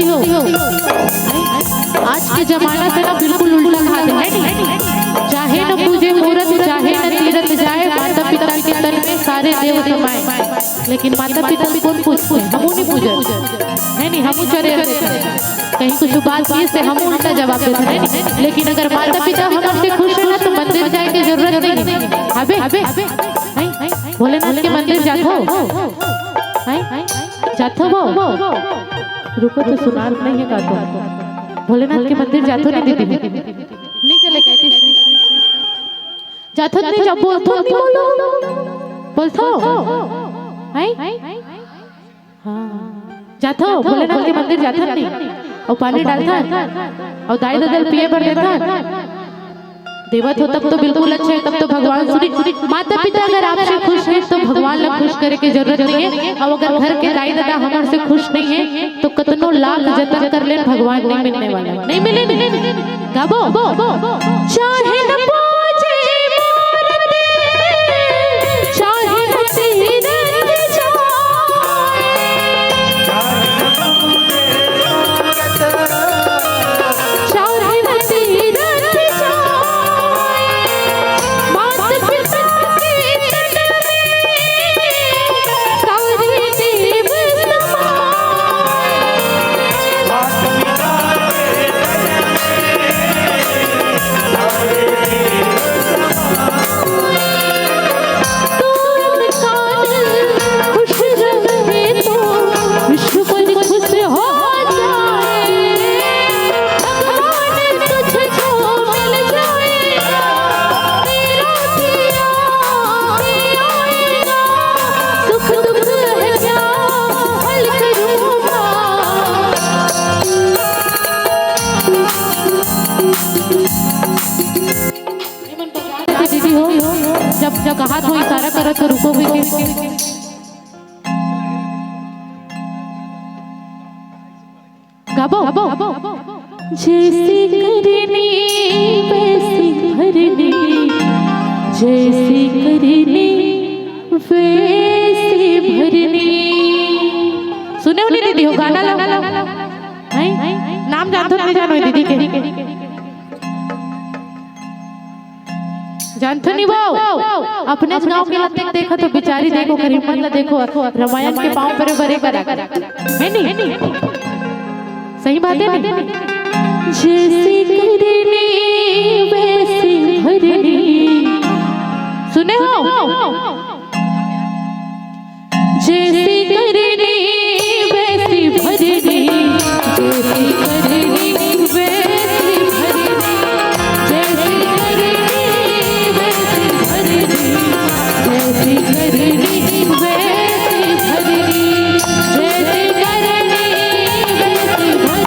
दीदी हो, आज के जमाना से ना बिल्कुल उल्टा खा दे, है नहीं? चाहे न पूजे मूरत, चाहे न तीरथ जाए, माता पिता के तन में सारे देव समाए। लेकिन माता पिता को कौन पूछते हैं? हमू नहीं पूजे, है नहीं? हमू चरे कहीं कुछ बात किए से हम उल्टा जवाब देते हैं। लेकिन अगर माता पिता हमसे खुश है ना तो मंदिर जाए की जरूरत नहीं है। अबे भोलेनाथ के मंदिर जातो वो रुको तो सुना नहीं है गातो। भोलेनाथ के मंदिर जातो नहीं दीदी, नहीं चले कहते जातो नहीं, जब बोलतो नहीं बोलतो जातो भोलेनाथ के मंदिर जाता नहीं और पानी डालता और दाई ददल पिए भर देता देवत हो तब तो बिल्कुल अच्छा है, तब तो भगवान सुनी। माता पिता अगर आपसे खुश है तो भगवान ला खुश करे की जरूरत नहीं है। और अगर घर के दाई दादा हमारे से खुश नहीं है तो कतनो लाख जतन कर ले भगवान नहीं मिलने वाला, नहीं मिले। गाबो चाहे न पूजे मूर्ति, चाहे न तीरथ जब हाथ हो इशारा करो तो रुको भी गाबो जैसी करनी वैसी भरनी, जैसी करनी वैसी भरनी। सुने उन्हें दीदी हो गाना लगा नाम जानते नहीं जानो दीदी के जानते नहीं वो अपने गांव के लते देखो तो बेचारी देखो करीमन देखो रामायण के पांव पर बरे करा है नहीं? सही बात है नहीं? जैसी करनी वैसी भरनी, सुने हो? जैसी करनी वैसी भरनी, जैसी करनी वैसी भरनी, जैसी करनी जैसी करनी वैसी भरनी, जैसी करनी वैसी भरनी,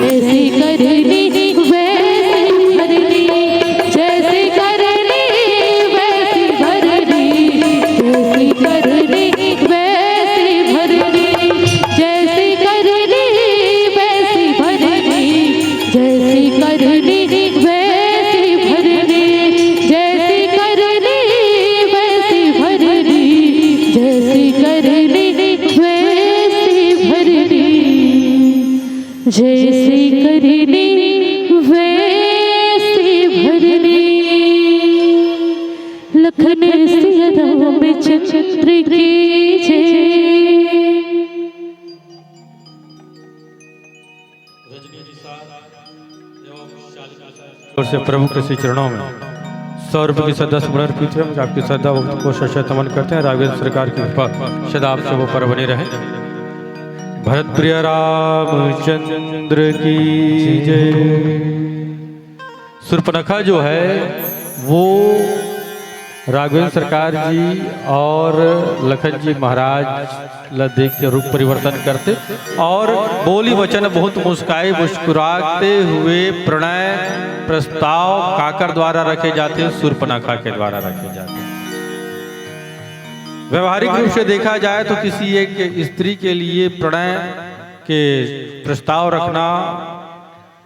जैसी करनी वैसी भरनी, जैसी करनी वैसी भरनी, जैसी करनी वैसी भरनी, जैसी करनी वैसी भरनी, जैसी करनी वैसी भरनी, जैसी करनी वैसी भरनी, जैसी करनी वैसी भरनी, जैसी करनी वैसी भरनी। लखन सिया में छत्र की और से प्रभु के श्री चरणों में 100 रुपये की श्रद्धा सुमन अर्पित है। आपकी श्रद्धा भक्ति को शत नमन करते हैं। राघवेंद्र सरकार की कृपा सदा आप सब पर बनी रहे। भरत प्रिय रामचंद्र की जय। शूर्पणखा जो है वो राघवेंद्र सरकार जी और लखन जी महाराज ला देख के रूप परिवर्तन करते और बोली वचन बहुत मुस्काए मुस्कुराते हुए प्रणय प्रस्ताव काकर द्वारा रखे जाते हैं, शूर्पणखा के द्वारा रखे जाते हैं। व्यवहारिक रूप से देखा जाए तो किसी एक स्त्री के लिए प्रणय के प्रस्ताव रखना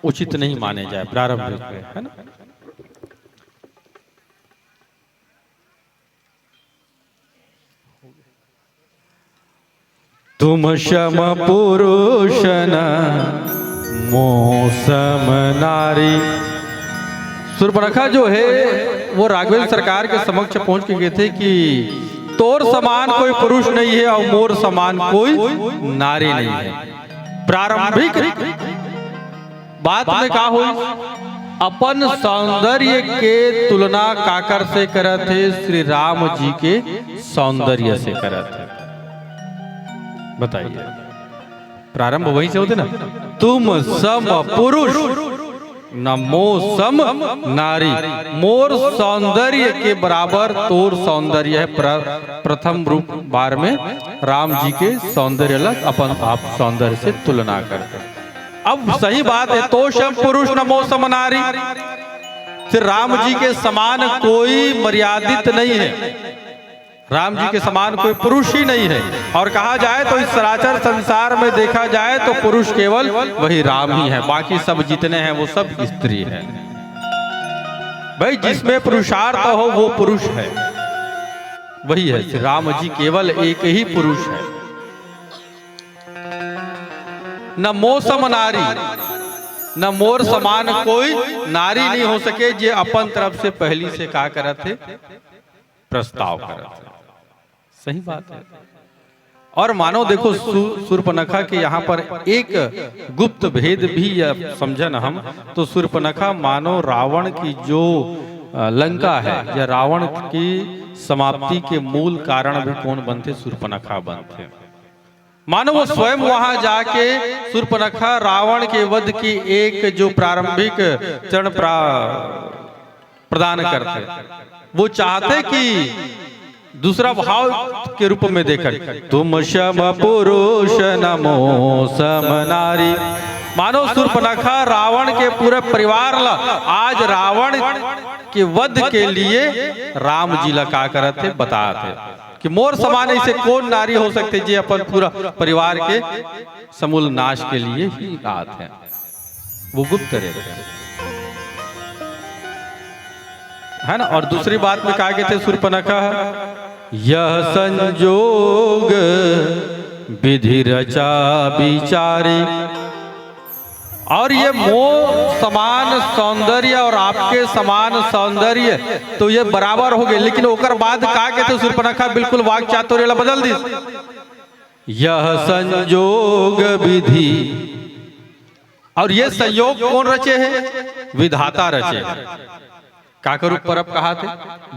उचित नहीं माने जाए प्रारंभ में, है ना? तुम शम पुरुष न मोह सम नारी। सूर्पनखा जो है वो राघवेंद्र सरकार के समक्ष पहुंच के गए थे कि तोर समान कोई पुरुष नहीं है और मोर समान कोई नारी नहीं है। प्रारंभिक बात में कहा हुई अपन सौंदर्य के तुलना काकर से करत थे, श्री राम जी के सौंदर्य से करत थे। बताइए, प्रारंभ वहीं से होते ना, तुम सम पुरुष न मोह सम नारी। मोर सौंदर्य के बराबर तोर सौंदर्य है। प्रथम रूप बार में राम जी के सौंदर्य अलग, अपन आप सौंदर्य से तुलना करते। अब सही बात है, तो शम पुरुष न मोह सम नारी। फिर राम जी के समान कोई मर्यादित नहीं है, राम जी के समान कोई पुरुष ही नहीं है। और कहा जाए तो इस सराचर संसार में देखा जाए तो पुरुष केवल वही राम ही है, बाकी सब जितने हैं वो सब स्त्री है। भाई जिसमें पुरुषार्थ हो वो पुरुष है, वही है। श्री राम जी केवल एक ही पुरुष है। न मोह सम नारी, न मोर समान कोई नारी नहीं हो सके। जे अपन तरफ से पहली से कहा करत थे, प्रस्ताव करत थे। सही बात है। और मानो देखो सूर्पनखा के यहाँ पर एक गुप्त भेद भी समझन हम तो, सूर्पनखा मानो रावण की जो लंका है या रावण की समाप्ति के मूल कारण भी कौन बनते? सूर्पनखा बनते। मानो वो स्वयं वहां जाके सूर्पनखा रावण के वध की एक जो प्रारंभिक चरण प्रदान करते, वो चाहते कि दूसरा भाव के रूप में देखकर तुम शम पुरुष न मोह सम नारी। मानो सूर्पनखा रावण के पूरे परिवार ला आज रावण के वध के लिए राम जी ला का करत थे, बताते कि मोर समान ऐसे कौन नारी हो सकते जी अपन पूरा परिवार के समूल नाश के लिए ही आते हैं। वो गुप्त रहते हैं, है ना। और दूसरी बात में कहा गए थे सूर्पनखा, यह संजोग विधि रचा विचारी। और ये मोह समान सौंदर्य और आपके समान सौंदर्य तो ये बराबर हो गए, लेकिन ओकर बाद कहा गए थे सूर्पनखा बिल्कुल वाक चातुर्य बदल दी। यह संजोग विधि, और ये संयोग कौन रचे है? विधाता रचे है। काकर ऊपर अब कहा थे?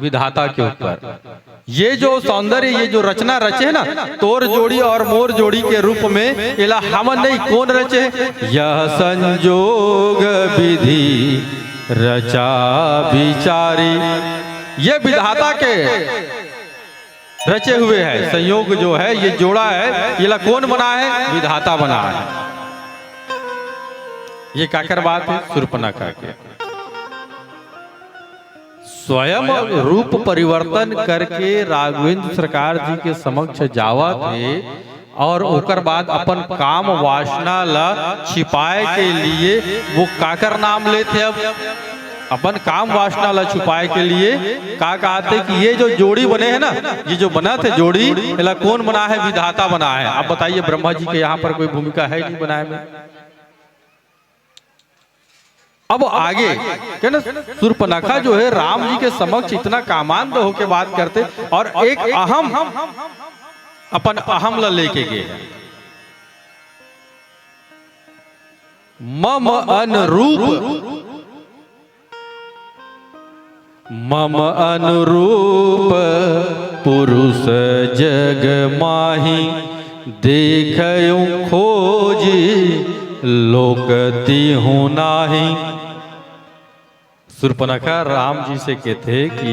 विधाता के ऊपर। ये जो सौंदर्य, ये जो रचना रचे है ना, तोर जोड़ी और मोर जोड़ी के रूप में, इला हमन नहीं, कौन रचे? यह संजोग विधि रचा विचारी। ये विधाता के रचे हुए है। संयोग जो है, ये जोड़ा है, ये कौन बना है? विधाता बना है। ये काकर बात है? सूर्पनखा के स्वयं रूप परिवर्तन करके राघवेंद्र सरकार जी के समक्ष जावा थे, और ओकर बाद अपन काम वासना ला छिपाए के लिए वो काकर नाम लेते। अब अपन काम वासना ला छुपाए के लिए का कहते कि ये जो जोड़ी बने हैं ना, ये जो बना थे जोड़ी, इला कौन बना है? विधाता बना है। अब बताइए, ब्रह्मा जी के यहाँ पर कोई भूमिका है नहीं बनाए में? अब आगे क्या ना, सूर्पनखा जो है राम जी के समक्ष इतना कामांध होके बात करते, और एक अहम अपन अहम ला लेके गए, मम अनुरूप पुरुष जग माही, देखयूं खोजी लोकती हूं नाही। सूर्पनखा राम जी से कहते कि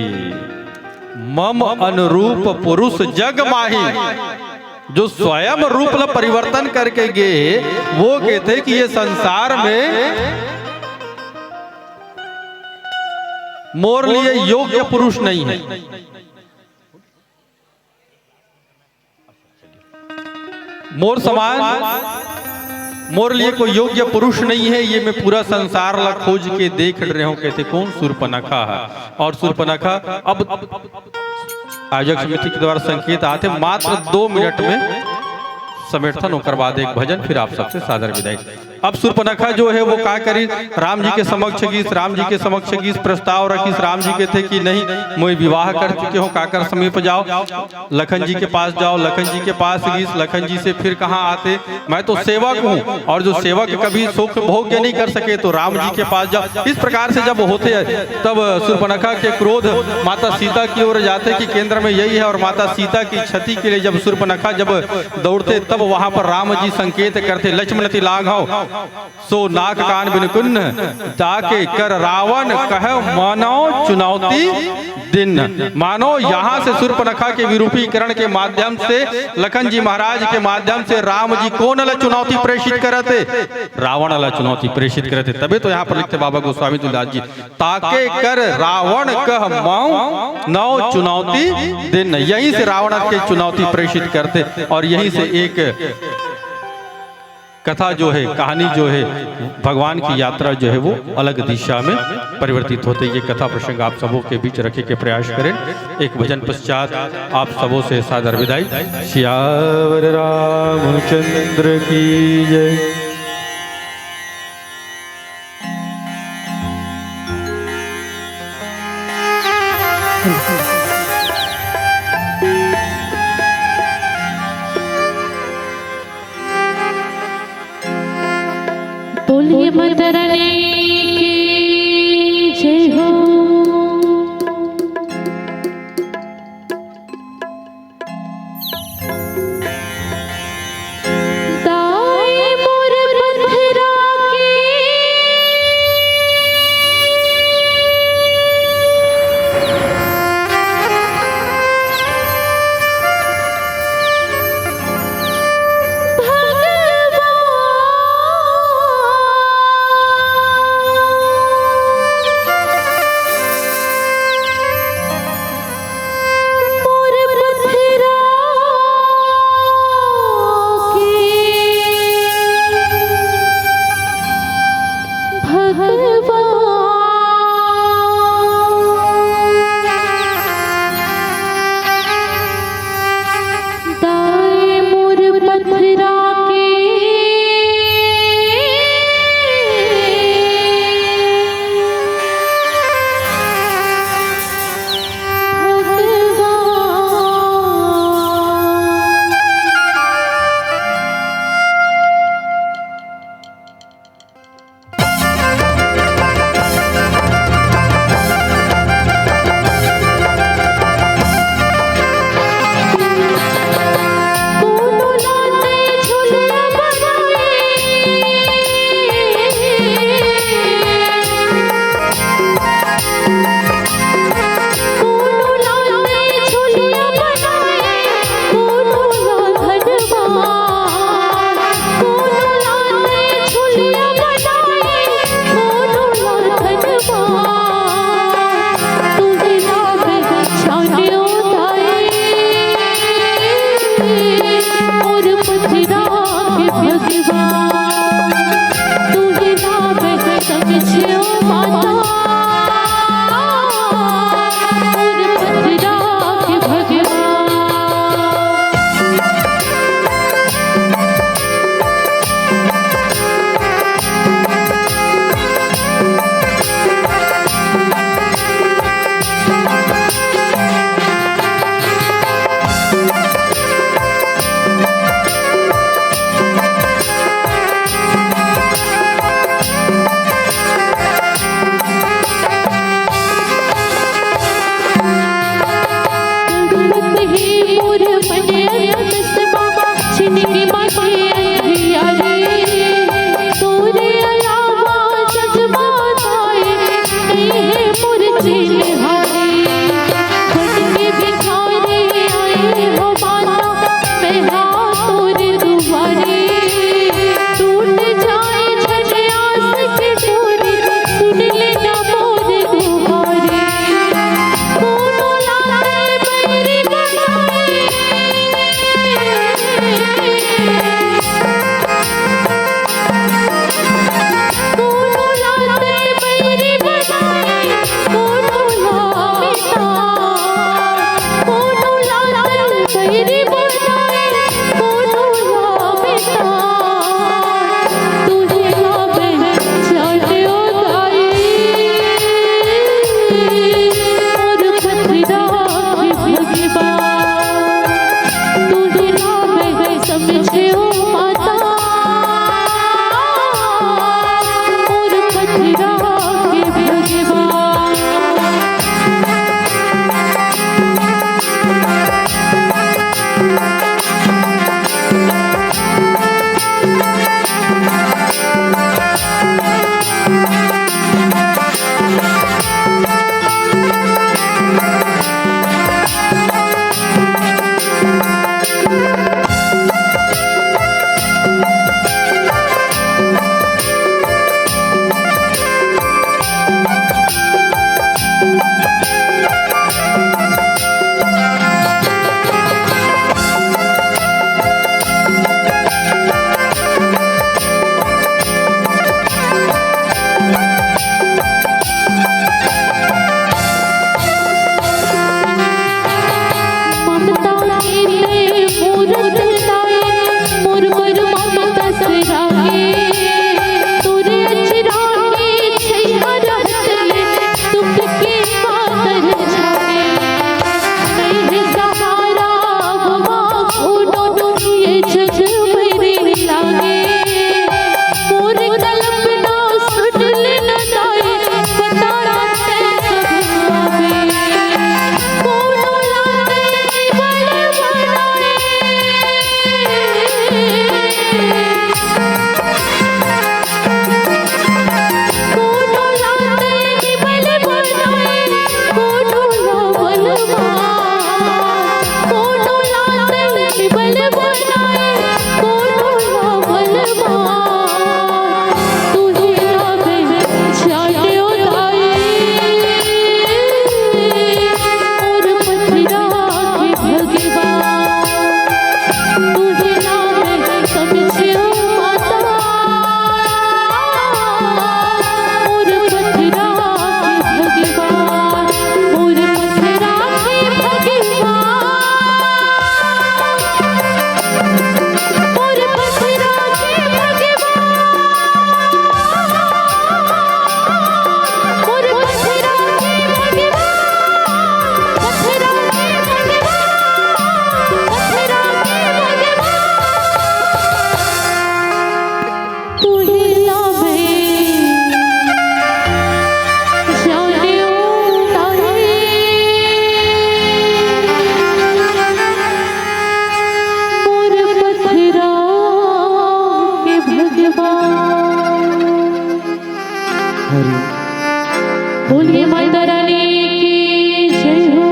मम अनुरूप पुरुष जग माही, जो स्वयं रूप ला परिवर्तन करके गए, वो कहते कि ये संसार में मोर लिए योग्य पुरुष नहीं है। मोर समान मोर लिए कोई योग्य पुरुष नहीं है। ये मैं पूरा संसार ला खोज के देख रहे हूं। कहते कौन? सूर्पनखा है। और सूर्पनखा अब आयोजक समिति के द्वारा संकेत आते मात्र 2 मिनट में समेटन होकर बाद एक भजन, फिर आप सबसे सादर विदाई। अब शूर्पणखा जो है वो का करी, राम जी के समक्ष गीस, राम जी के समक्ष गीस प्रस्ताव रखीस। राम जी के थे कि नहीं मैं विवाह कर चुके हो, काकर समीप जाओ, लखन जी के पास जाओ। लखन जी के पास गीस, लखन जी से फिर कहाँ आते, मैं तो सेवक हूँ और जो सेवक कभी सुख भोग्य नहीं कर सके तो राम जी के पास जाओ। इस प्रकार से जब होते तब शूर्पणखा के क्रोध माता सीता की ओर जाते कि केंद्र में यही है, और माता सीता की क्षति के लिए जब शूर्पणखा जब दौड़ते तब वहां पर राम जी संकेत करते, लक्ष्मण ति लाघव सो नाक कान बिन कुन्न, ताके कर रावण कह मानो चुनौती दिन। मानो यहाँ से शूर्पणखा के विरूपीकरण के माध्यम से, लखन जी महाराज के माध्यम से राम जी कौन अला चुनौती प्रेषित करते, रावण अला चुनौती प्रेषित करते। तबे तो यहाँ पर लिखते बाबा गोस्वामी तुलसीदास जी, ताके कर रावण कह माओ नौ चुनौती दिन। यहीं से रावण के चुनौती प्रेषित करते और यहीं से एक कथा जो है, कहानी जो है, भगवान की यात्रा जो है वो अलग दिशा में परिवर्तित होते। ये कथा प्रसंग आप सबों के बीच रखे के प्रयास करें। एक भजन पश्चात आप सबों से सादर विदाई। श्यावर रामचंद्र की जय। बोलिए माता रानी की जय हो। दाई मोर बंधरा की भगवान बोलिए माता रानी की जय हो।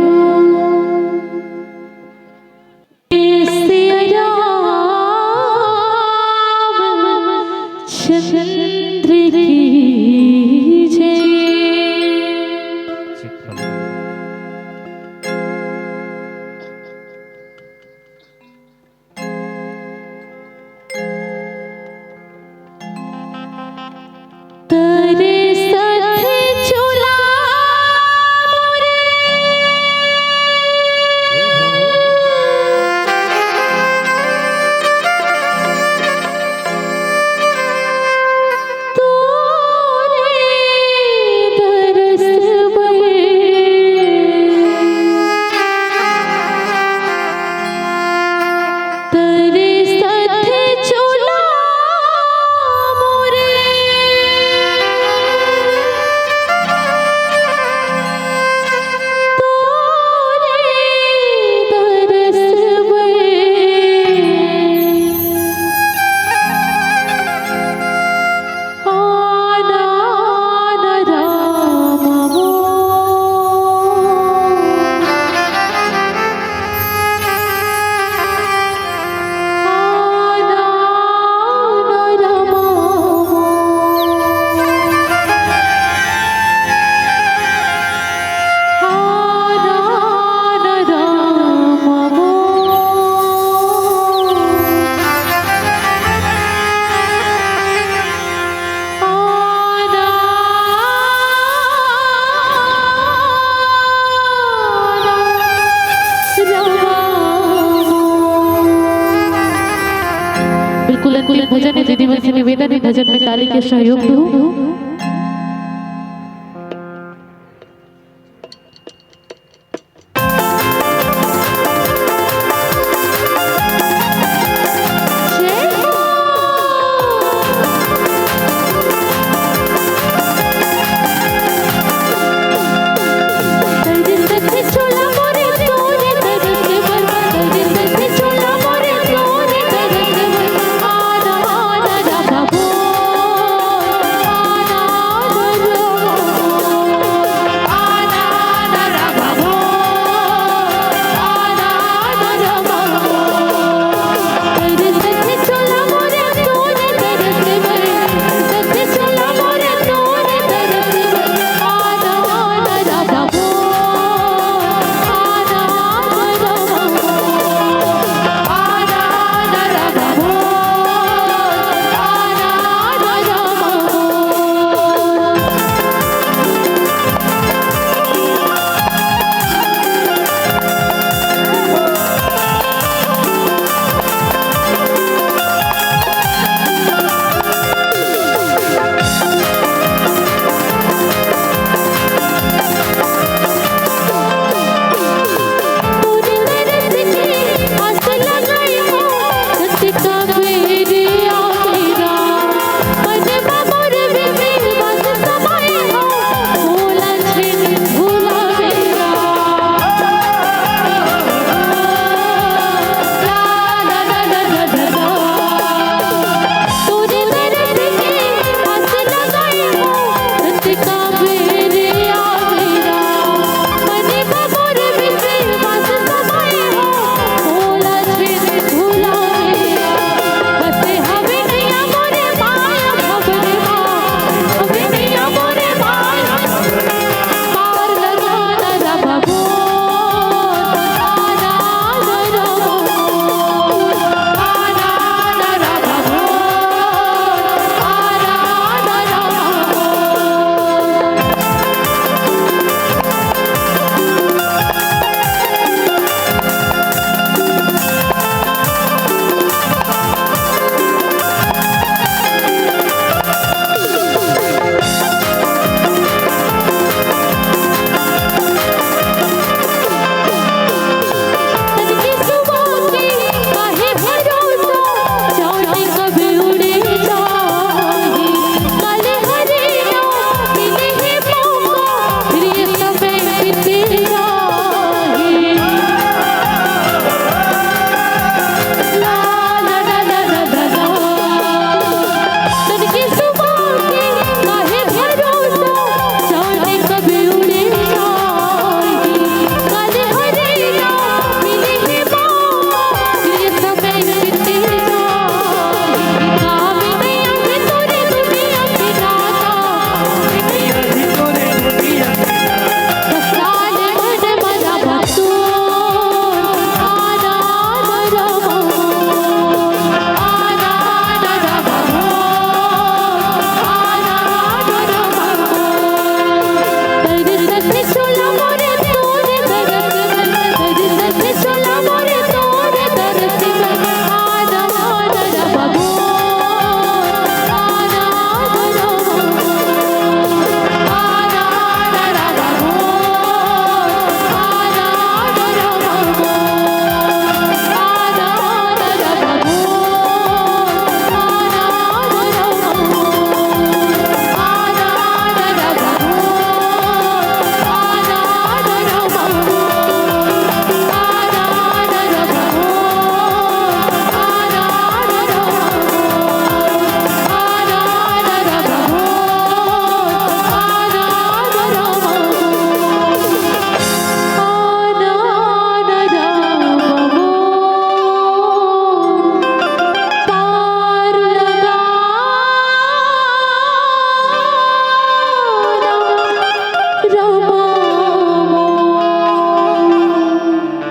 सिया चंद्र की जय। तेरे साथ चला बिल्कुल अंतिम भजन है। दीदी से निवेदन है भजन में ताली के सहयोग दो।